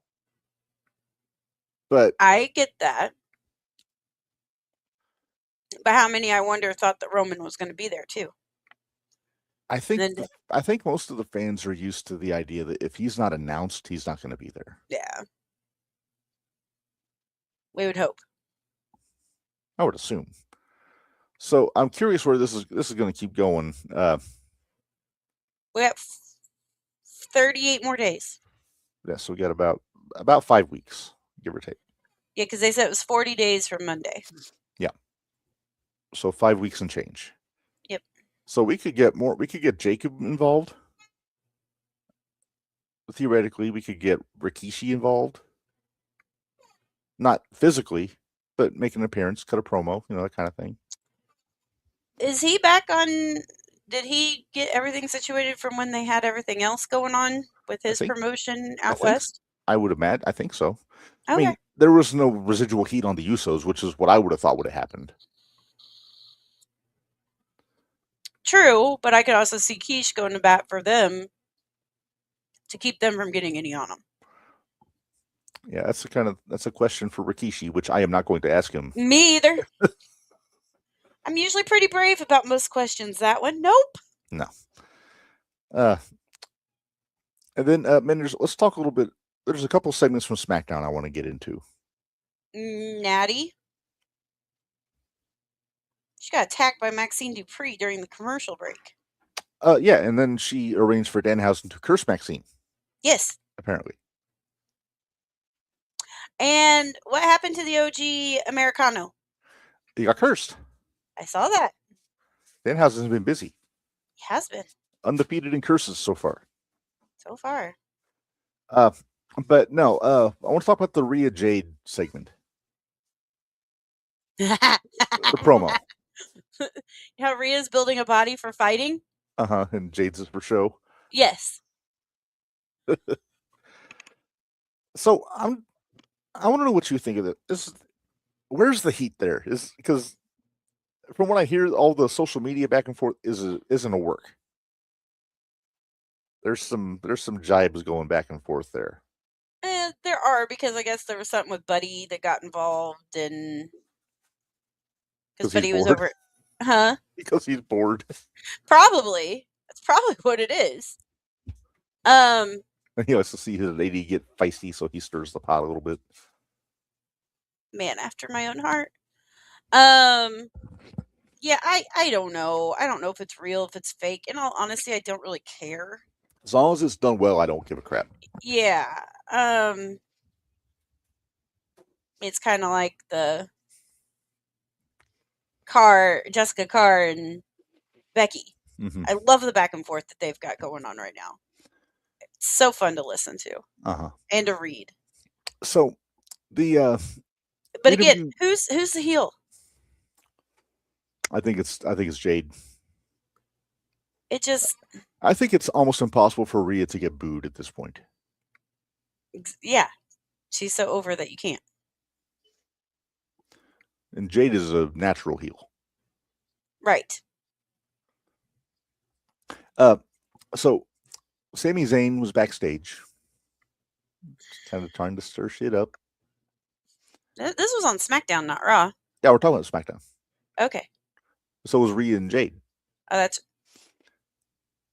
But I get that. But how many, I wonder, thought that Roman was going to be there too? I think most of the fans are used to the idea that if he's not announced, he's not going to be there. Yeah. We would hope. I would assume. So I'm curious where this is going to keep going. We got 38 more days. Yeah, so we got about 5 weeks, give or take. Yeah, because they said it was 40 days from Monday. Yeah. So 5 weeks and change. Yep. So we could get more. We could get Jacob involved. Theoretically, we could get Rikishi involved. Not physically, but make an appearance, cut a promo, that kind of thing. Is he back on? Did he get everything situated from when they had everything else going on with his promotion out west? I would imagine. I think so. Okay. I mean, there was no residual heat on the Usos, which is what I would have thought would have happened. True, but I could also see Keish going to bat for them to keep them from getting any on them. Yeah, that's a question for Rikishi, which I am not going to ask him. Me either. I'm usually pretty brave about most questions. That one, nope. No. And then, Minderz, let's talk a little bit. There's a couple segments from SmackDown I want to get into. Natty. She got attacked by Maxine Dupree during the commercial break. Yeah, and then she arranged for Danhausen to curse Maxine. Yes. Apparently. And what happened to the OG Americano? He got cursed. I saw that. Danhausen's been busy. He has been. Undefeated in curses so far. So far. But no, I want to talk about the Rhea Jade segment. The promo. How Rhea's building a body for fighting? And Jade's is for show. Yes. So I want to know what you think of it. Where's the heat there? Is because from what I hear, all the social media back and forth isn't a work. There's some jibes going back and forth there. There are, because I guess there was something with Buddy that got involved, and because Buddy was over, because he's bored. Probably. That's probably what it is. He likes to see his lady get feisty, so he stirs the pot a little bit. Man after my own heart. Yeah, I don't know. I don't know if it's real, if it's fake. In all honesty, I don't really care. As long as it's done well, I don't give a crap. Yeah. It's kind of like the Jessica Carr and Becky. Mm-hmm. I love the back and forth that they've got going on right now. It's so fun to listen to. And to read. So the but again, who's the heel? I think it's Jade. It just I think it's almost impossible for Rhea to get booed at this point. Yeah. She's so over that you can't. And Jade is a natural heel. Right. So Sami Zayn was backstage, kind of trying to stir shit up. This was on SmackDown, not Raw. Yeah, we're talking about SmackDown. Okay. So was Rhea and Jade. It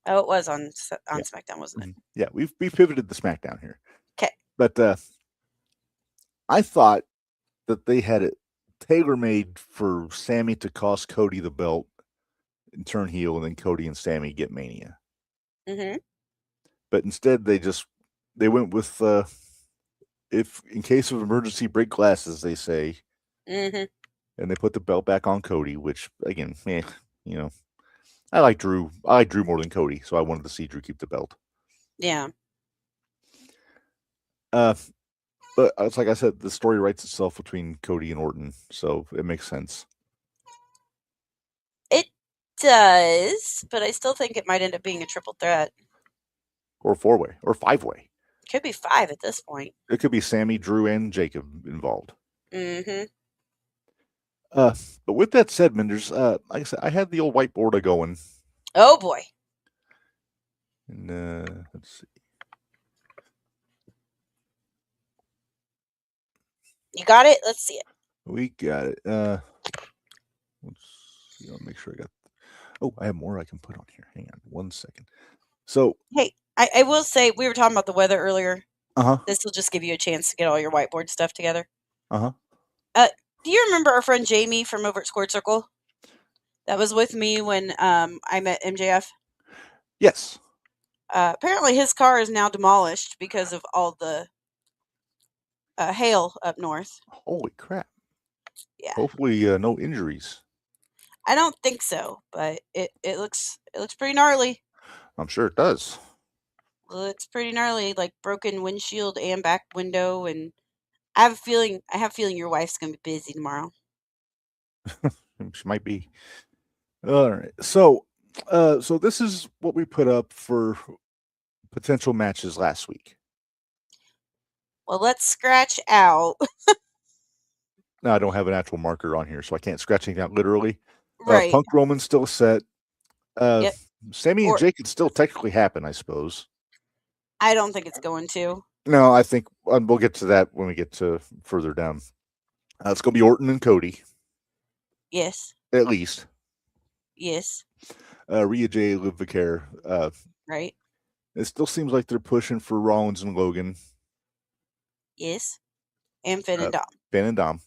was on SmackDown, wasn't it? Yeah, we've pivoted to SmackDown here. Okay. But I thought that they had it tailor-made for Sami to cost Cody the belt and turn heel, and then Cody and Sami get Mania. Mm-hmm. But instead, they went with if in case of emergency, break glasses, they say. Mm-hmm. And they put the belt back on Cody, which again, I like Drew. I like Drew more than Cody, so I wanted to see Drew keep the belt. Yeah. But it's like I said, the story writes itself between Cody and Orton, so it makes sense. It does, but I still think it might end up being a triple threat. Or 4-way, or 5-way. Could be 5 at this point. It could be Sami, Drew, and Jacob involved. Mm-hmm. But with that said, Minderz, like I said, I had the old whiteboard going. Oh boy. And let's see. You got it? Let's see it. We got it. Let's see. I'll make sure I got. Oh, I have more I can put on here. Hang on 1 second. So, hey, I will say, we were talking about the weather earlier. Uh-huh. This will just give you a chance to get all your whiteboard stuff together. Uh-huh. Do you remember our friend Jamie from over at Squared Circle? That was with me when I met MJF? Yes. Apparently his car is now demolished because of all the hail up north. Holy crap. Yeah. Hopefully no injuries. I don't think so, but it looks pretty gnarly. I'm sure it does. It looks pretty gnarly, like broken windshield and back window, and I have a feeling your wife's gonna be busy tomorrow. She might be. All right. So this is what we put up for potential matches last week. Well, let's scratch out. No, I don't have an actual marker on here, so I can't scratch anything out literally. Right. Punk Roman's still set. Yep. Sami and Jake could still technically happen, I suppose. I don't think it's going to. No, I think we'll get to that when we get to further down. It's going to be Orton and Cody. Yes. At least. Yes. Rhea J, Liv Vicaire. Right. It still seems like they're pushing for Rollins and Logan. Yes. And Finn and Dom. Finn and Dom.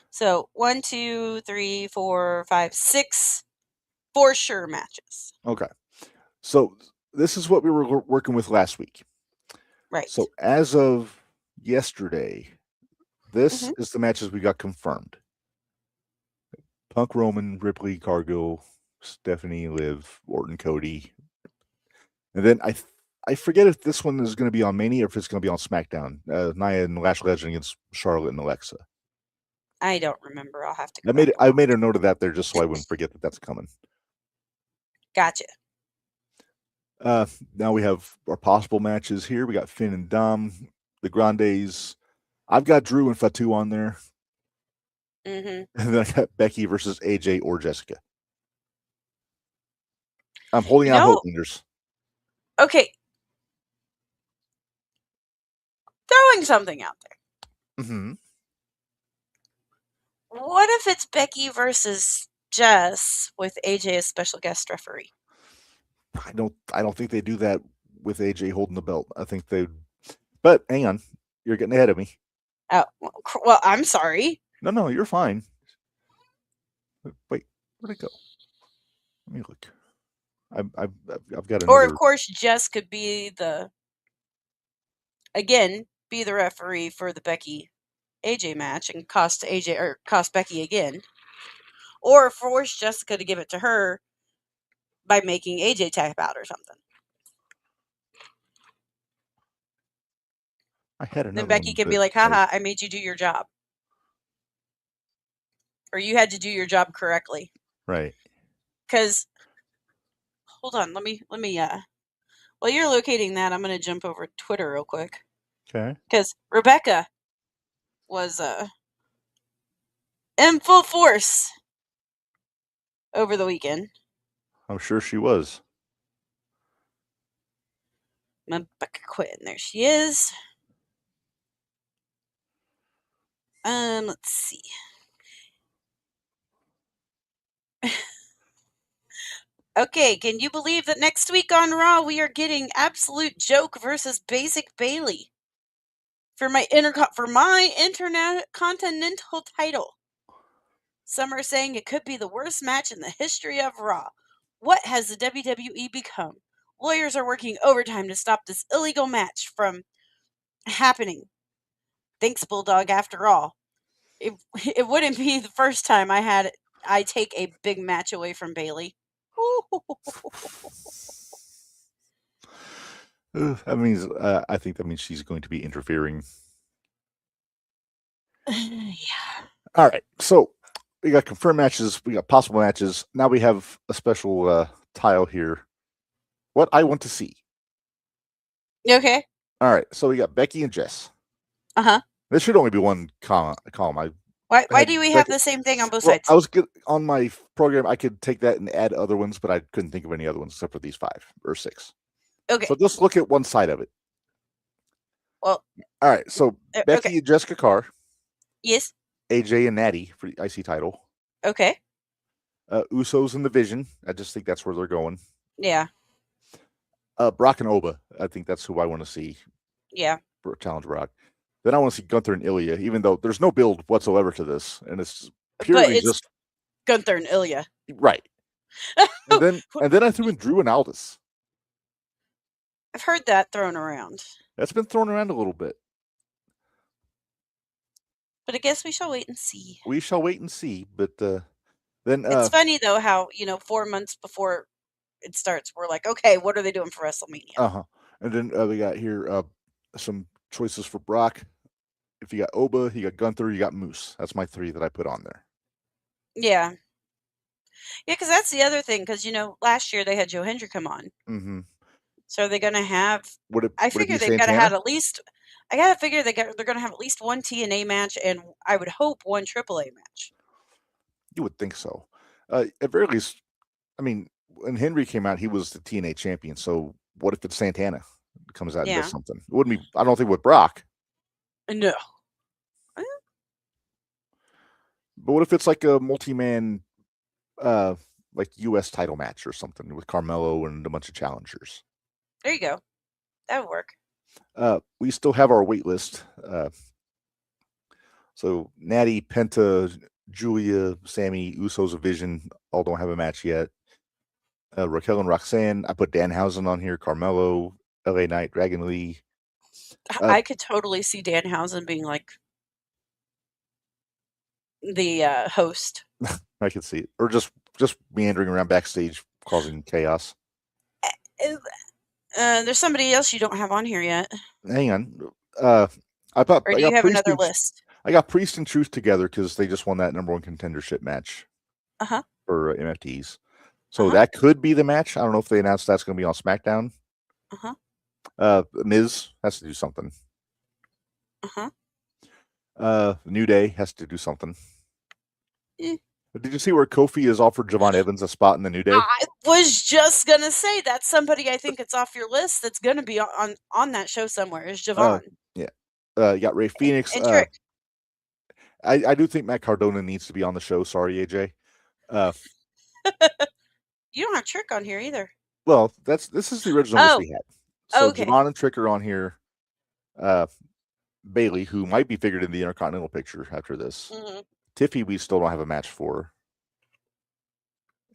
So 1, 2, 3, 4, 5, 6 for sure matches. Okay. So this is what we were working with last week. Right. So as of yesterday, this is the matches we got confirmed. Punk, Roman, Ripley, Cargill, Stephanie, Liv, Orton, Cody. And then I forget if this one is going to be on Mania or if it's going to be on SmackDown. Nia and Lash Legend against Charlotte and Alexa. I don't remember. I'll have to. I made a note of that there just so I wouldn't forget that that's coming. Gotcha. Now we have our possible matches here. We got Finn and Dom, the Grandes. I've got Drew and Fatu on there. Mm-hmm. And then I got Becky versus AJ or Jessica. I'm holding out hope, Minderz. Okay. Throwing something out there. Mm-hmm. What if it's Becky versus Jess with AJ as special guest referee? I don't think they do that with AJ holding the belt. I think they. But hang on, you're getting ahead of me. Oh well, I'm sorry. No, you're fine. Wait, where'd it go? Let me look. I've got another. Or of course, Jess could be the referee for the Becky AJ match and cost Becky again, or force Jessica to give it to her by making AJ tap out or something. I had another. Then Becky can be like, "Haha, I made you do your job, or you had to do your job correctly." Right. Because, hold on, let me While you're locating that, I'm going to jump over to Twitter real quick. Okay. Because Rebecca was in full force over the weekend. I'm sure she was. Rebecca quit, and there she is. Let's see. Okay, can you believe that next week on Raw we are getting Absolute Joke versus Basic Bailey for my intercontinental title? Some are saying it could be the worst match in the history of Raw. What has the WWE become? Lawyers are working overtime to stop this illegal match from happening. Thanks, Bulldog. After all, it wouldn't be the first time I take a big match away from Bailey. That means I think that means she's going to be interfering. Yeah. All right, so we got confirmed matches, we got possible matches. Now we have a special tile here. What I want to see. Okay. All right, so we got Becky and Jess. Uh-huh. There should only be one column. Why do we have the same thing on both sides? I was good on my program. I could take that and add other ones, but I couldn't think of any other ones except for these 5 or 6. Okay. So just look at one side of it. Well. All right. So Becky and Jessica Carr. Yes. AJ and Natty for the IC title. Okay. Usos and the Vision. I just think that's where they're going. Yeah. Brock and Oba. I think that's who I want to see. Yeah. For challenge Brock. Then I want to see Gunther and Ilya, even though there's no build whatsoever to this, and it's purely just Gunther and Ilya. Right. and then I threw in Drew and Aldis. I've heard that thrown around. That's been thrown around a little bit. But I guess we shall wait and see. We shall wait and see. But then it's funny though how 4 months before it starts, we're like, okay, what are they doing for WrestleMania? And then we got here some choices for Brock. If you got Oba, you got Gunther, you got Moose. That's my 3 that I put on there. Yeah. Yeah, because that's the other thing. Because last year they had Joe Hendry come on. Mm-hmm. So they're gonna have. I figure they've got to have at least. I gotta figure they're gonna have at least one TNA match, and I would hope one AAA match. You would think so. At very least, I mean, when Henry came out, he was the TNA champion. So what if it's Santana comes out and does something? It wouldn't be. I don't think with Brock. No. But what if it's like a multi-man, like U.S. title match or something with Carmelo and a bunch of challengers? There you go. That would work. We still have our wait list. So Natty, Penta, Julia, Sammy, Usos, Vision all don't have a match yet. Raquel and Roxanne. I put Danhausen on here. Carmelo, LA Knight, Dragon Lee. I could totally see Danhausen being like the host. I could see it, or just meandering around backstage, causing chaos. There's somebody else you don't have on here yet. Hang on. I thought. Or do you have another list? I got Priest and Truth together because they just won that number 1 contendership match. For MFTs. So that could be the match. I don't know if they announced that's going to be on SmackDown. Miz has to do something. New Day has to do something. Did you see where Kofi has offered Javon Evans a spot in the New Day? I was just gonna say that's somebody I think it's off your list that's gonna be on that show somewhere. Is Javon? Yeah. You got Ray Phoenix. And Trick. I do think Matt Cardona needs to be on the show. Sorry, AJ. You don't have Trick on here either. Well, this is the original list we had. So Javon and Trick are on here. Bailey, who might be figured in the Intercontinental picture after this. Tiffy, we still don't have a match for.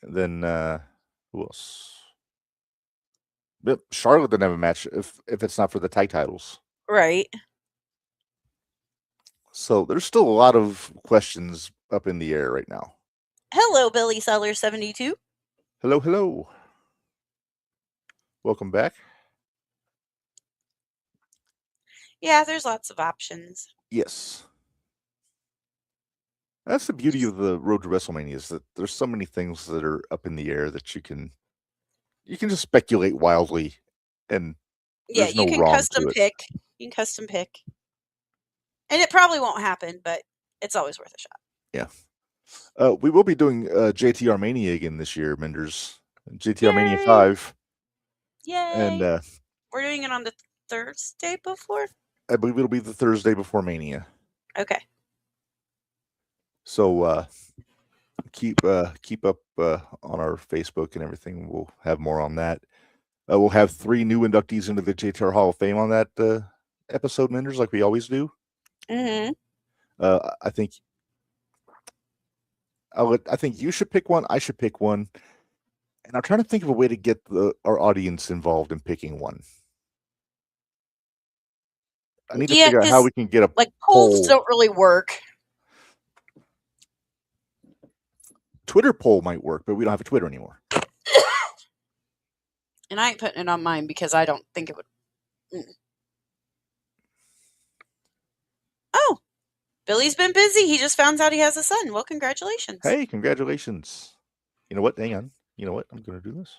And then who else? But Charlotte didn't have a match if it's not for the tag titles. Right. So there's still a lot of questions up in the air right now. Hello, Billy Seller 72. Hello. Welcome back. Yeah, there's lots of options. Yes. That's the beauty of the road to WrestleMania, is that there's so many things that are up in the air that you can just speculate wildly and yeah, you can custom pick. You can custom pick, and it probably won't happen, but it's always worth a shot. Yeah. We will be doing JTR Mania again this year, Minderz. JTR Mania 5. Yay! And we're doing it on the Thursday before? I believe it'll be the Thursday before Mania. Okay. So keep up on our Facebook and everything. We'll have more on that. We'll have 3 new inductees into the JTR Hall of Fame on that episode, Minderz, like we always do. Mm-hmm. I think you should pick one. I should pick one, and I'm trying to think of a way to get our audience involved in picking one. I need to figure out how we can get a polls don't really work. Twitter poll might work, but we don't have a Twitter anymore. And I ain't putting it on mine because I don't think it would. Oh, Billy's been busy. He just found out he has a son. Well, congratulations. Hey, congratulations. You know what? Hang on. You know what? I'm going to do this.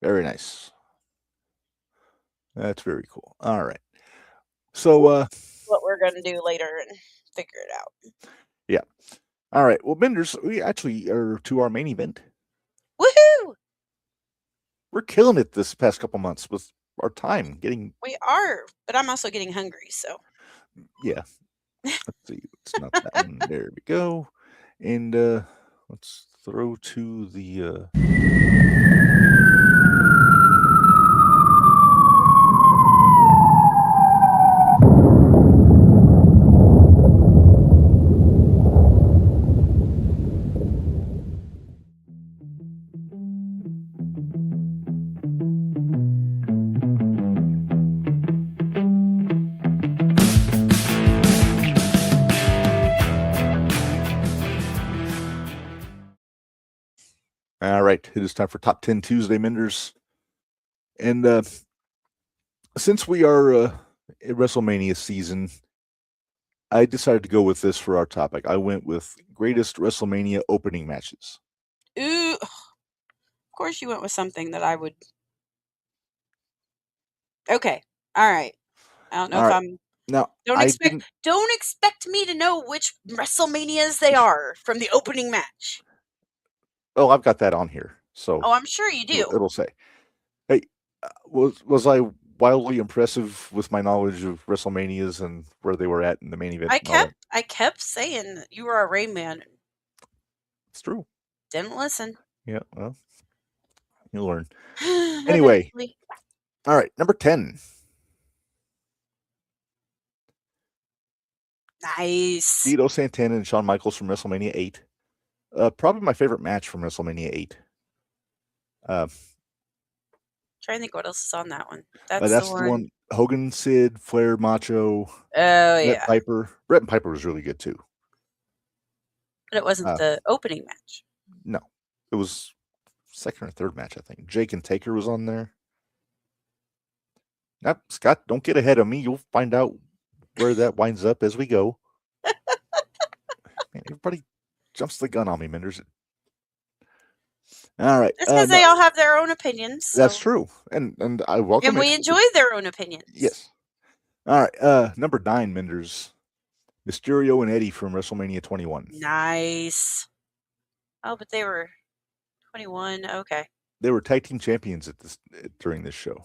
Very nice. That's very cool. All right. So, what we're going to do later and figure it out. Yeah. All right. Well, Minderz, we actually are to our main event. Woohoo! We're killing it this past couple months with our time getting. We are, but I'm also getting hungry, so. Yeah. Let's see. It's not that one. There we go. And let's throw to the. All right, it is time for Top 10 Tuesday, Minderz. And since we are in WrestleMania season, I decided to go with this for our topic. I went with greatest WrestleMania opening matches. Ooh, of course you went with something that I would. Okay, all right. I don't know if I'm. Now, don't expect me to know which WrestleManias they are from the opening match. Oh, I've got that on here. So. Oh, I'm sure you do. It'll say. Hey, was I wildly impressive with my knowledge of WrestleManias and where they were at in the main event? I kept saying that you were a Rain Man. It's true. Didn't listen. Yeah, well, you'll learn. Anyway, all right, number 10. Nice. Tito Santana and Shawn Michaels from WrestleMania 8. Probably my favorite match from WrestleMania 8. Trying to think what else is on that one. That's the one. Hogan, Sid, Flair, Macho. Brett Piper. Brett and Piper was really good too. But it wasn't the opening match. No, it was second or third match, I think. Jake and Taker was on there. Now, Scott, don't get ahead of me. You'll find out where that winds up as we go. Man, everybody jumps the gun on me, Minderz. All right. It's because they all have their own opinions. So. That's true. And I welcome it. And we enjoy their own opinions. Yes. All right. Number 9, Minderz. Mysterio and Eddie from WrestleMania 21. Nice. Oh, but they were 21. Okay. They were tag team champions during this show.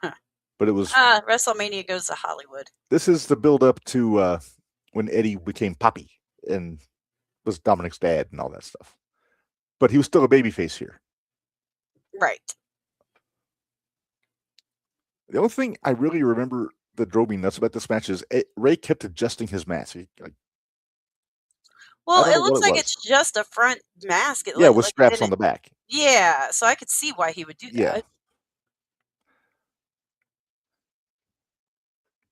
Huh. But it was WrestleMania goes to Hollywood. This is the build up to when Eddie became Poppy and was Dominic's dad and all that stuff. But he was still a babyface here. Right. The only thing I really remember that drove me nuts about this match is Ray kept adjusting his mask. Well, it looks like it's just a front mask. With straps on the back. Yeah, so I could see why he would do that. Yeah.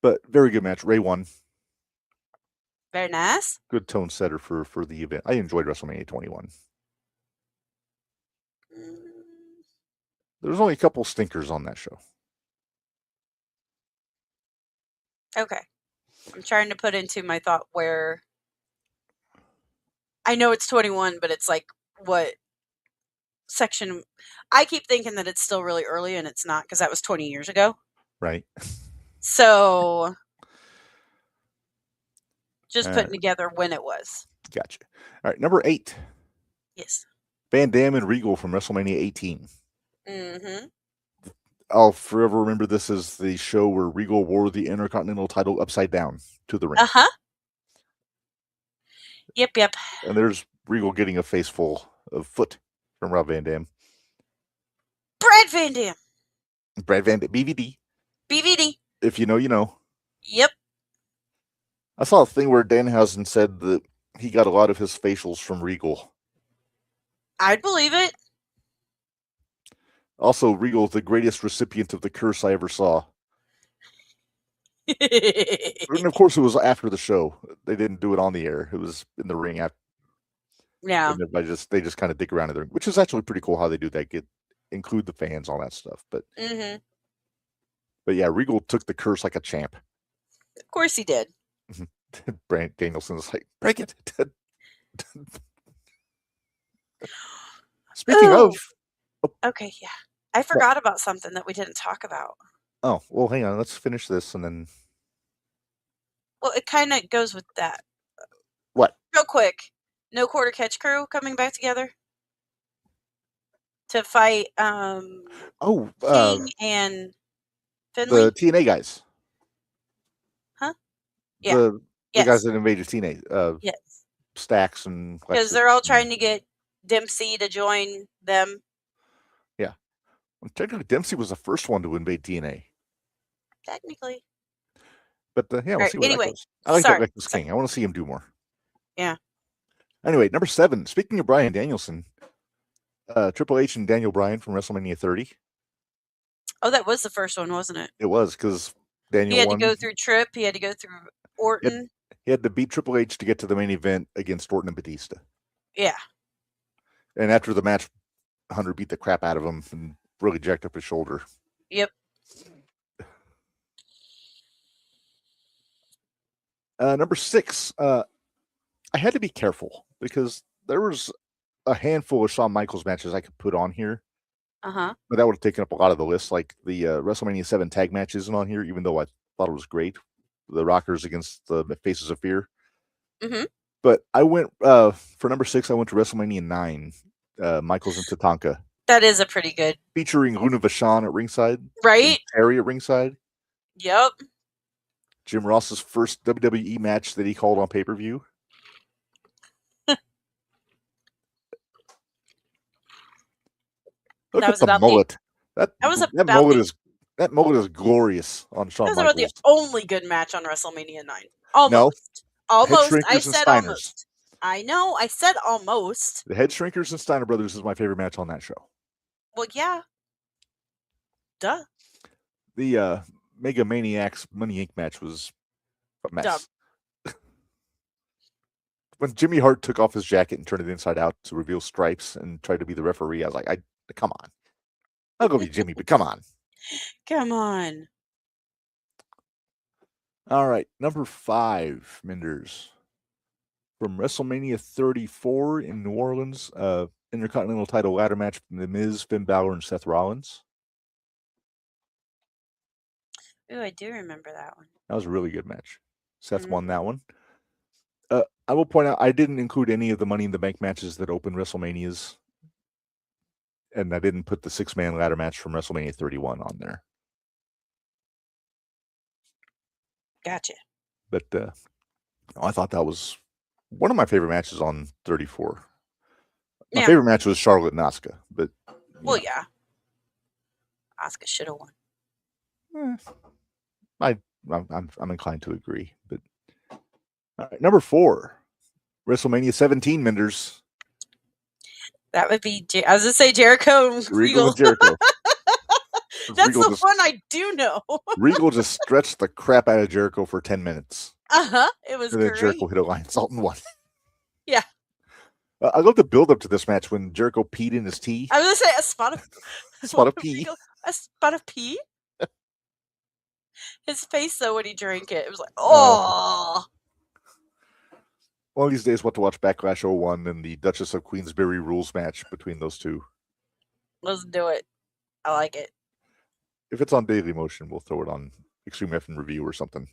But very good match. Ray won. Very nice. Good tone setter for the event. I enjoyed WrestleMania 21. There was only a couple stinkers on that show. Okay. I'm trying to put into my thought where I know it's 21, but it's like what section? I keep thinking that it's still really early, and it's not because that was 20 years ago. Right. So just putting together when it was. Gotcha. All right, number 8. Yes. Van Dam and Regal from WrestleMania 18. Mm-hmm. I'll forever remember this as the show where Regal wore the Intercontinental title upside down to the ring. Uh-huh. Yep. And there's Regal getting a face full of foot from Rob Van Dam. Brad Van Dam. Brad Van Dam. BVD. BVD. If you know, you know. Yep. I saw a thing where Danhausen said that he got a lot of his facials from Regal. I'd believe it. Also, Regal is the greatest recipient of the curse I ever saw. And of course, it was after the show. They didn't do it on the air. It was in the ring after. Yeah. And they just kind of dig around in the ring, which is actually pretty cool how they do that. Include the fans, all that stuff. But yeah, Regal took the curse like a champ. Of course he did. Brand Danielson's like, break it. Speaking of. Okay, yeah. I forgot about something that we didn't talk about. Oh, well, hang on. Let's finish this and then. Well, it kind of goes with that. What? Real quick. No Quarter Catch Crew coming back together to fight King and Finley. The TNA guys. Huh? Yeah. The guys that invaded TNA. Yes. Stacks and. Because they're all trying to get Dempsey to join them. Yeah. Well, technically, Dempsey was the first one to invade TNA. Technically. But yeah, we'll see what that goes. I like that King. I want to see him do more. Yeah. Anyway, number 7. Speaking of Bryan Danielson, Triple H and Daniel Bryan from WrestleMania 30. Oh, that was the first one, wasn't it? It was, because Daniel won. He had to go through Tripp. He had to go through Orton. He had to beat Triple H to get to the main event against Orton and Batista. Yeah. And after the match, Hunter beat the crap out of him and really jacked up his shoulder. Yep. Number 6. I had to be careful because there was a handful of Shawn Michaels matches I could put on here. Uh-huh. But that would have taken up a lot of the list. Like the WrestleMania 7 tag match isn't on here, even though I thought it was great. The Rockers against the Faces of Fear. Mm-hmm. But I went, for number 6, I went to WrestleMania 9, Michaels and Tatanka. That is a pretty good. Featuring Luna Vachon at ringside. Right. Terry at ringside. Yep. Jim Ross's first WWE match that he called on pay-per-view. Look at the mullet. That mullet is glorious on Shawn Michaels. That was about the only good match on WrestleMania 9. Almost. No. Almost. I said almost. I know. I said almost. The Head Shrinkers and Steiner Brothers is my favorite match on that show. Well, yeah. Duh. The Mega Maniacs Money Inc. match was a mess. Dumb. When Jimmy Hart took off his jacket and turned it inside out to reveal stripes and tried to be the referee, I was like, come on. I'll go be Jimmy, but come on. Come on. All right. Number 5, Minderz. From WrestleMania 34 in New Orleans, Intercontinental title ladder match from The Miz, Finn Balor, and Seth Rollins. Ooh, I do remember that one. That was a really good match. Seth won that one. I will point out, I didn't include any of the Money in the Bank matches that opened WrestleManias. And I didn't put the 6-man ladder match from WrestleMania 31 on there. Gotcha. But I thought that was one of my favorite matches on 34. My favorite match was Charlotte and Asuka. But yeah. Asuka should have won. I'm inclined to agree. But all right, number 4, WrestleMania 17, Minderz. That would be, I was going to say Jericho and Regal. Jericho. That's Regal the one I do know. Regal just stretched the crap out of Jericho for 10 minutes. Uh-huh. It was great. And then Jericho hit a lion salt and won. Yeah. I love the build up to this match when Jericho peed in his tea. I was going to say a spot of pee. A spot of pee? His face, though, when he drank it, it was like, oh. One of these days, we'll have to watch Backlash 01 and the Duchess of Queensberry rules match between those two. Let's do it. I like it. If it's on Daily Motion, we'll throw it on Extreme Wrestling Review or something.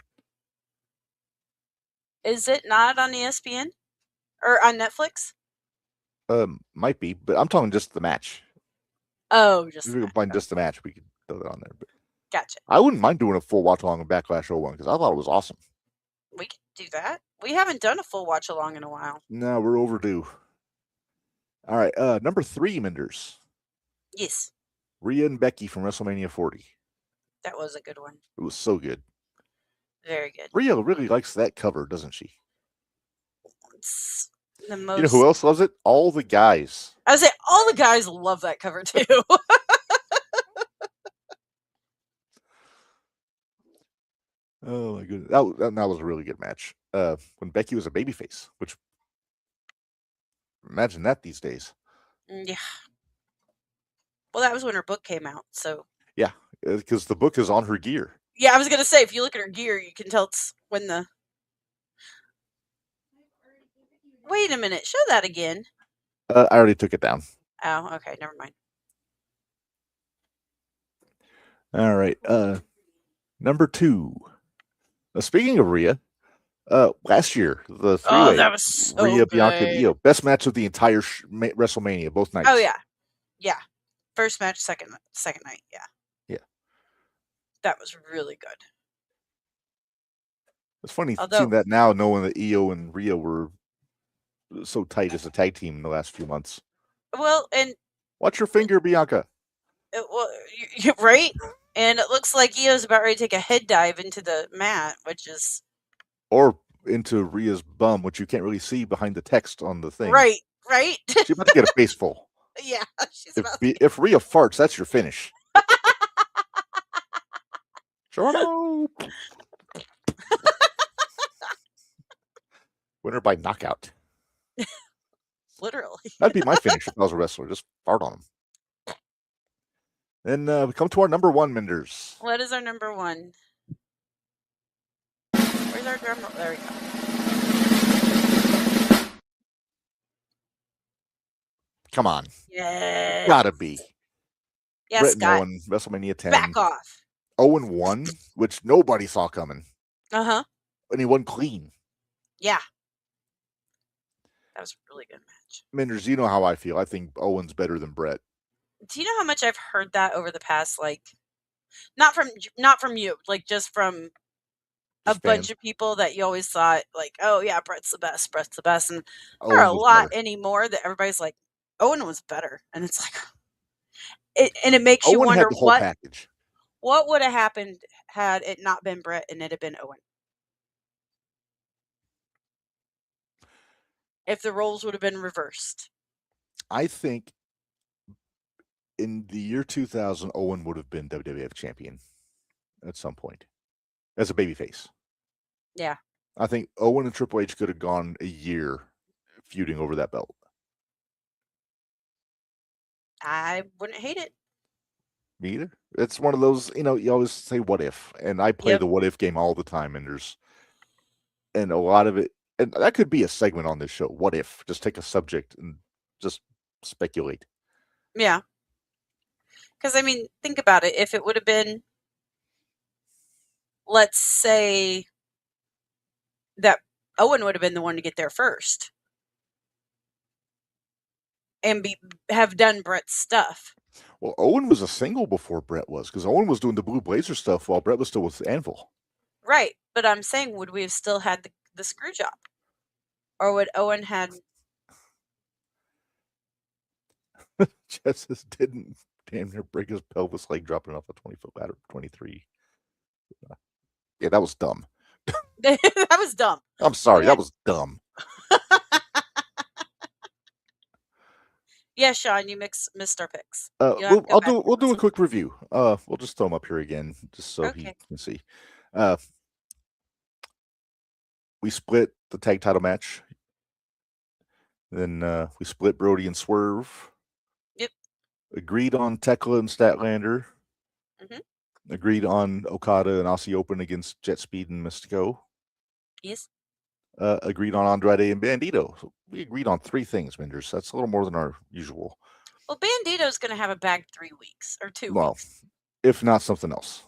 Is it not on ESPN? Or on Netflix? Might be, but I'm talking just the match. Oh, just if we can find just the match, we could throw it on there. But gotcha. I wouldn't mind doing a full watch along of Backlash 01 because I thought it was awesome. We can do that. We haven't done a full watch along in a while. No, we're overdue. All right, number 3, Minderz. Yes. Rhea and Becky from WrestleMania 40. That was a good one. It was so good. Very good. Rhea really likes that cover, doesn't she? It's the most... You know who else loves it? All the guys. I was saying, all the guys love that cover too. Oh my goodness, that was a really good match. When Becky was a babyface, which imagine that these days. Yeah. Well, that was when her book came out, so. Yeah, because the book is on her gear. Yeah, I was gonna say if you look at her gear, you can tell it's when the. Wait a minute, show that again. I already took it down. Oh, okay, never mind. All right, number 2. Speaking of Rhea, last year the 3-way, that was so Rhea, good. Bianca, and Io, best match of the entire WrestleMania, both nights. Oh yeah. First match, second night, yeah. Yeah. That was really good. It's funny seeing that now, knowing that Io and Rhea were so tight as a tag team in the last few months. Well, and watch your finger, Bianca. You're right. And it looks like Io's about ready to take a head dive into the mat, which is... Or into Rhea's bum, which you can't really see behind the text on the thing. Right. She's about to get a face full. Yeah, she's if Rhea farts, that's your finish. Toronto! Winner by knockout. Literally. That'd be my finish if I was a wrestler. Just fart on him. Then we come to our number 1, Minderz. What is our number 1? Where's our drum roll? There we go. Come on. Yes. Gotta be. Yes, Brett Scott. Owen, WrestleMania 10. Back off. Owen won, which nobody saw coming. Uh-huh. And he won clean. Yeah. That was a really good match. Minderz, you know how I feel. I think Owen's better than Brett. Do you know how much I've heard that over the past, not from you, just from a bunch of people that you always thought, oh yeah, Brett's the best, and there are a lot anymore that everybody's like, Owen was better, and it's like, it makes you wonder had the whole package. What would have happened had it not been Brett and it had been Owen? If the roles would have been reversed. I think in the year 2000, Owen would have been WWF champion at some point as a babyface. Yeah. I think Owen and Triple H could have gone a year feuding over that belt. I wouldn't hate it. Me either. It's one of those, you always say what if, and I play the what if game all the time, and a lot of it, and that could be a segment on this show. What if? Just take a subject and just speculate. Yeah. Because, think about it. If it would have been, let's say that Owen would have been the one to get there first and have done Brett's stuff. Well, Owen was a single before Brett was, because Owen was doing the Blue Blazer stuff while Brett was still with Anvil. Right. But I'm saying, would we have still had the screw job? Or would Owen had... Justice didn't damn near break his pelvis leg dropping off a 20-foot ladder, 23. Yeah, that was dumb. That was dumb. I'm sorry, that was dumb. Yeah, Sean, you missed our picks. We'll do a quick review. We'll just throw them up here again, just so he can see. We split the tag title match. Then we split Brody and Swerve. Yep. Agreed on Tekla and Statlander. Mm-hmm. Agreed on Okada and Aussie Open against Jet Speed and Mystico. Yes. agreed on Andrade and Bandito. So we agreed on 3 things, Minderz. That's a little more than our usual. Well, Bandito's going to have a bag 3 weeks or 2 Well, weeks. If not something else.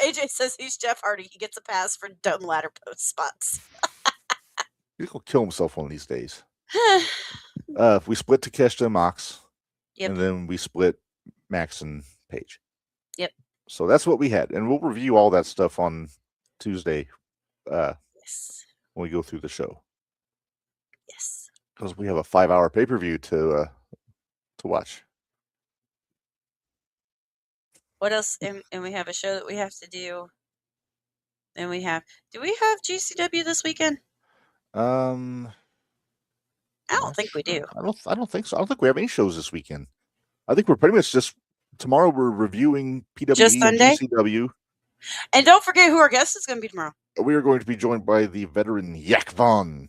AJ says he's Jeff Hardy. He gets a pass for dumb ladder post spots. He's going to kill himself one of these days. We split Takeshita and Mox. Yep. And then we split Max and Paige. Yep. So that's what we had. And we'll review all that stuff on Tuesday yes. when we go through the show. Yes. Because we have a 5-hour pay-per-view to watch. What else? And we have a show that we have to do. And we have... Do we have GCW this weekend? I don't think we do. I don't think so. I don't think we have any shows this weekend. I think we're pretty much just... Tomorrow we're reviewing PWE and GCW. And don't forget who our guest is going to be tomorrow. We are going to be joined by the veteran Yak Vaughn.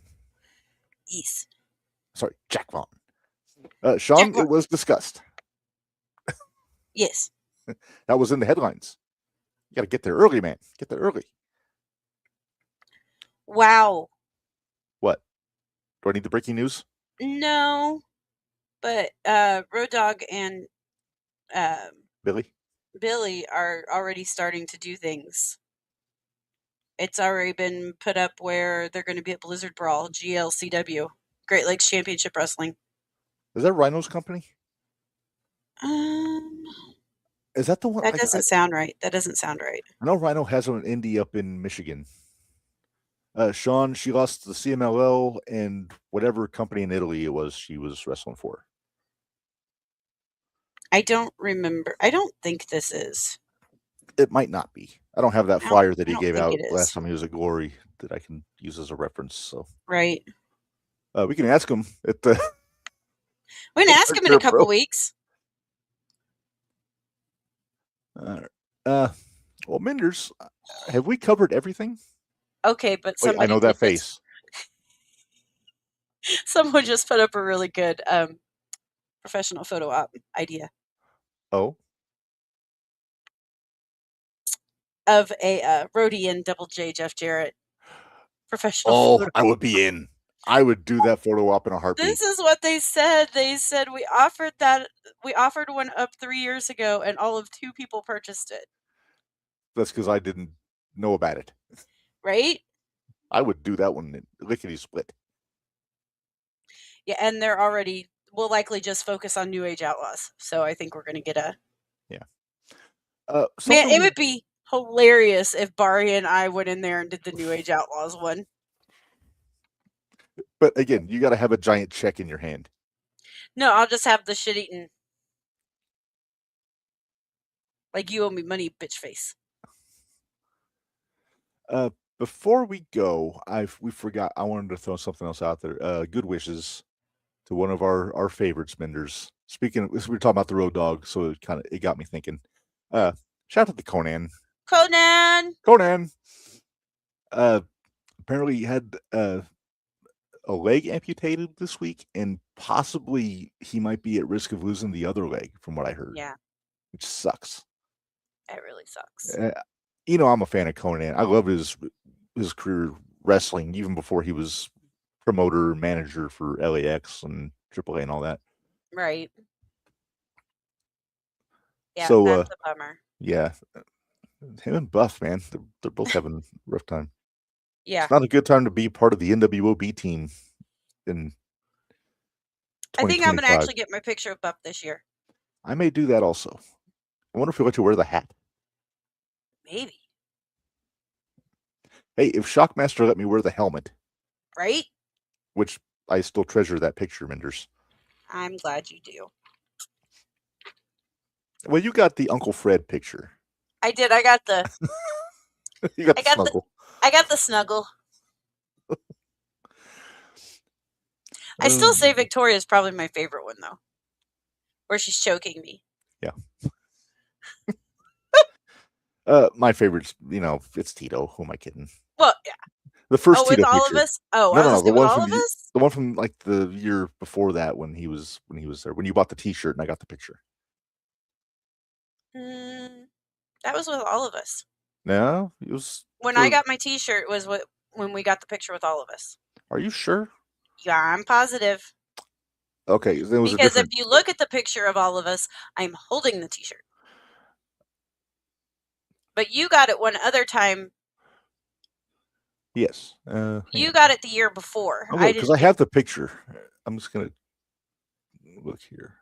Yes. Sorry, Jack Vaughn. Sean, it was discussed. Yes. That was in the headlines. You got to get there early, man. Get there early. Wow. What? Do I need the breaking news? No. But Road Dogg and Billy are already starting to do things. It's already been put up where they're going to be at Blizzard Brawl, GLCW, Great Lakes Championship Wrestling. Is that Rhino's company? Is that the one? That doesn't sound right. That doesn't sound right. I know Rhino has an indie up in Michigan. Sean, she lost the CMLL and whatever company in Italy it was she was wrestling for. I don't remember. I don't think this is. It might not be. I don't have that flyer that he gave out last time he was at Glory that I can use as a reference. So right. We can ask him at the. We can ask him in a couple weeks. Well, Minderz, have we covered everything? Okay, but wait, I know that face. Someone just put up a really good professional photo op idea. Oh. Of a Rhodey and Double J Jeff Jarrett professional. Oh, I would be in. I would do that photo op in a heartbeat. This is what they said. They said we offered one up 3 years ago, and all of 2 people purchased it. That's because I didn't know about it. Right? I would do that one lickety split. Yeah, and we'll likely just focus on New Age Outlaws. So I think we're going to get a... Yeah. Man, it would be hilarious if Barry and I went in there and did the New Age Outlaws one. But again, you got to have a giant check in your hand. No, I'll just have the shit eaten. Like you owe me money, bitch face. Before we go, we forgot. I wanted to throw something else out there. Good wishes to one of our favorites, Minderz. Speaking of, we were talking about the Road Dogg, so it got me thinking. Shout out to Conan. Apparently he had a leg amputated this week, and possibly he might be at risk of losing the other leg, from what I heard. Yeah. Which sucks. It really sucks. I'm a fan of Conan. I love his career wrestling, even before he was promoter, manager for LAX and AAA and all that. Right. Yeah, so, that's a bummer. Yeah. Him and Buff, man, they're both having a rough time. Yeah. It's not a good time to be part of the NWOB team in I think I'm going to actually get my picture of Buff this year. I may do that also. I wonder if he'll let you wear the hat. Maybe. Hey, if Shockmaster let me wear the helmet. Right? Which I still treasure that picture, Minderz. I'm glad you do. Well, you got the Uncle Fred picture. I did. I got the... You got the snuggle. I got the snuggle. I still say Victoria's probably my favorite one, though. Where she's choking me. Yeah. My favorite's, it's Tito. Who am I kidding? Well, yeah. The first Tito with all picture. of us? Oh, no, the one from the one from like the year before that when he was there. When you bought the T-shirt and I got the picture. That was with all of us. No, it was when I got my T-shirt. Was when we got the picture with all of us. Are you sure? Yeah, I'm positive. Okay, there was because if you look at the picture of all of us, I'm holding the T-shirt. But you got it one other time. Yes. You got it the year before. Okay, because I have the picture. I'm just going to look here.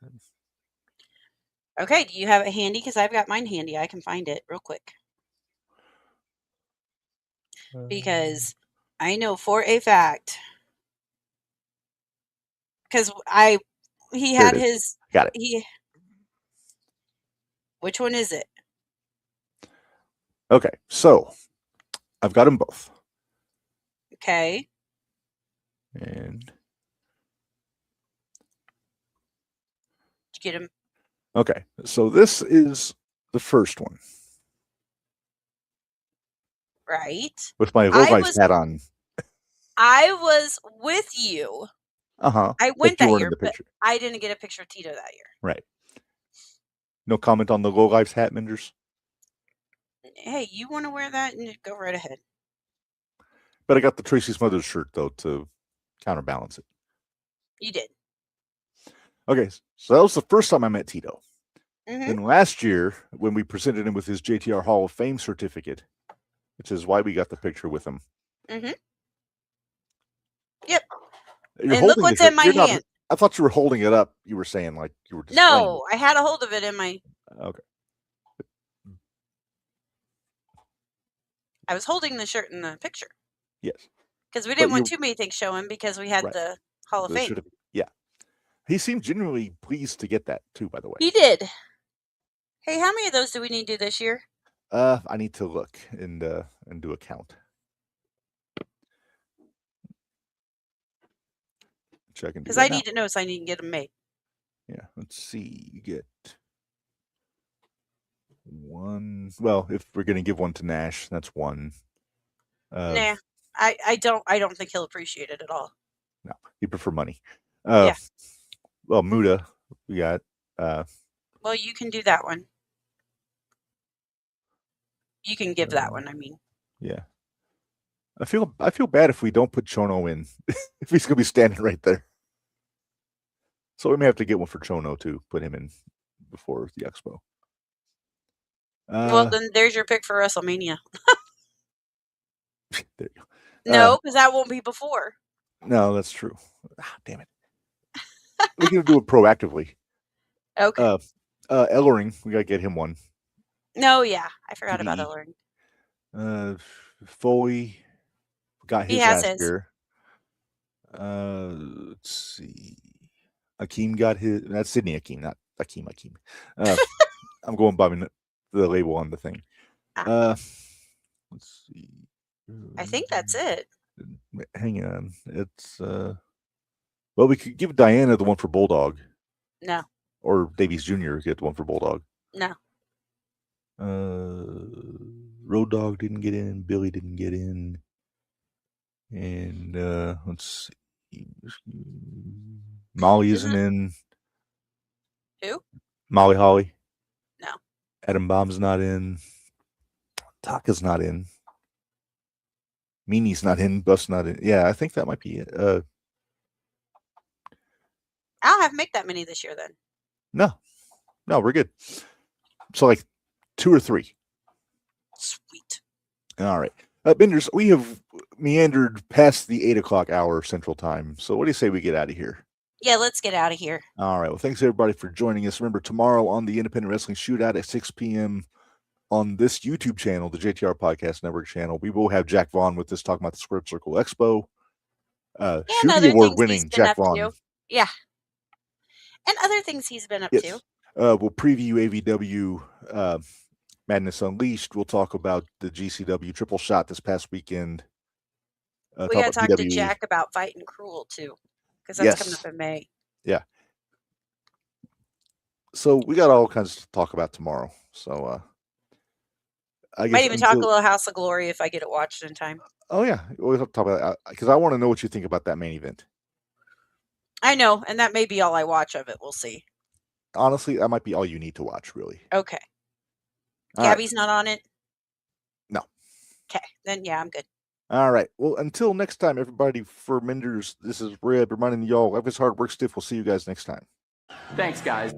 Okay, do you have it handy? Because I've got mine handy. I can find it real quick. Because I know for a fact. Because he had his. Got it. Which one is it? Okay, so I've got them both. Okay. And did you get them? Okay, so this is the first one. Right. With my Low Guys hat on. I was with you. I went that year, but I didn't get a picture of Tito that year. Right. No comment on the Low Lives hat, Minderz? Hey, you want to wear that? And go right ahead. But I got the Tracy Smothers shirt, though, to counterbalance it. You did. Okay, so that was the first time I met Tito. Mm-hmm. Then last year, when we presented him with his JTR Hall of Fame certificate, which is why we got the picture with him. Mm-hmm. Yep. And look what's in my hand. I thought you were holding it up. You were saying like you were displaying No, I had a hold of it in my... Okay. I was holding the shirt in the picture. Yes. Because we didn't want too many things showing because we had the Hall of Fame. Yeah. He seemed genuinely pleased to get that too, by the way. He did. Hey, how many of those do we need to do this year? I need to look and do a count. Because I need to know so I need to get them made. Yeah, let's see. You get one. Well, if we're going to give one to Nash, that's one. Nah, I don't think he'll appreciate it at all. No, he prefer money. Yeah. Well, Muda, we got. Well, you can do that one. You can give that one. I mean. Yeah. I feel bad if we don't put Chono in, if he's going to be standing right there. So we may have to get one for Chono to put him in before the Expo. Well, then there's your pick for WrestleMania. There you go. No, because that won't be before. No, that's true. Damn it. We can do it proactively. Okay. Ellering, we got to get him one. No, yeah. I forgot about Ellering. Foley got his last year. Let's see. Akeem got his. That's Sydney Akeem, not Akeem. I'm going by the label on the thing. Let's see. I think that's it. Hang on. It's well, we could give Diana the one for Bulldog. No. Or Davies Jr. get the one for Bulldog. No. Road Dogg didn't get in. Billy didn't get in. And let's see. Molly isn't in. Who? Molly Holly. No. Adam Bomb's not in. Taka's not in. Meanie's not in. Buff's not in. Yeah, I think that might be it. I don't have to make that many this year then. No, we're good. So like 2 or 3. Sweet. All right. Minderz, we have meandered past the 8 o'clock hour Central Time. So what do you say we get out of here? Yeah, let's get out of here. All right. Well, thanks everybody for joining us. Remember, tomorrow on the Independent Wrestling Shootout at 6 p.m. on this YouTube channel, the JTR Podcast Network channel, we will have Jack Vaughn with us talking about the Square Circle Expo. Shooty Award winning Jack Vaughn. Yeah. And other things he's been up to. We'll preview AEW Madness Unleashed. We'll talk about the GCW triple shot this past weekend. We got to talk to Jack about Fighting Cruel too, because that's coming up in May. Yeah. So we got all kinds to talk about tomorrow. So I guess might even talk a little House of Glory if I get it watched in time. Oh yeah, we'll have to talk about that because I want to know what you think about that main event. I know, and that may be all I watch of it. We'll see. Honestly, that might be all you need to watch, really. Okay. Gabby's not on it? No. Okay, then yeah, I'm good. All right. Well, until next time, everybody, for Minderz, this is Reb reminding y'all, life is hard, work stiff. We'll see you guys next time. Thanks, guys.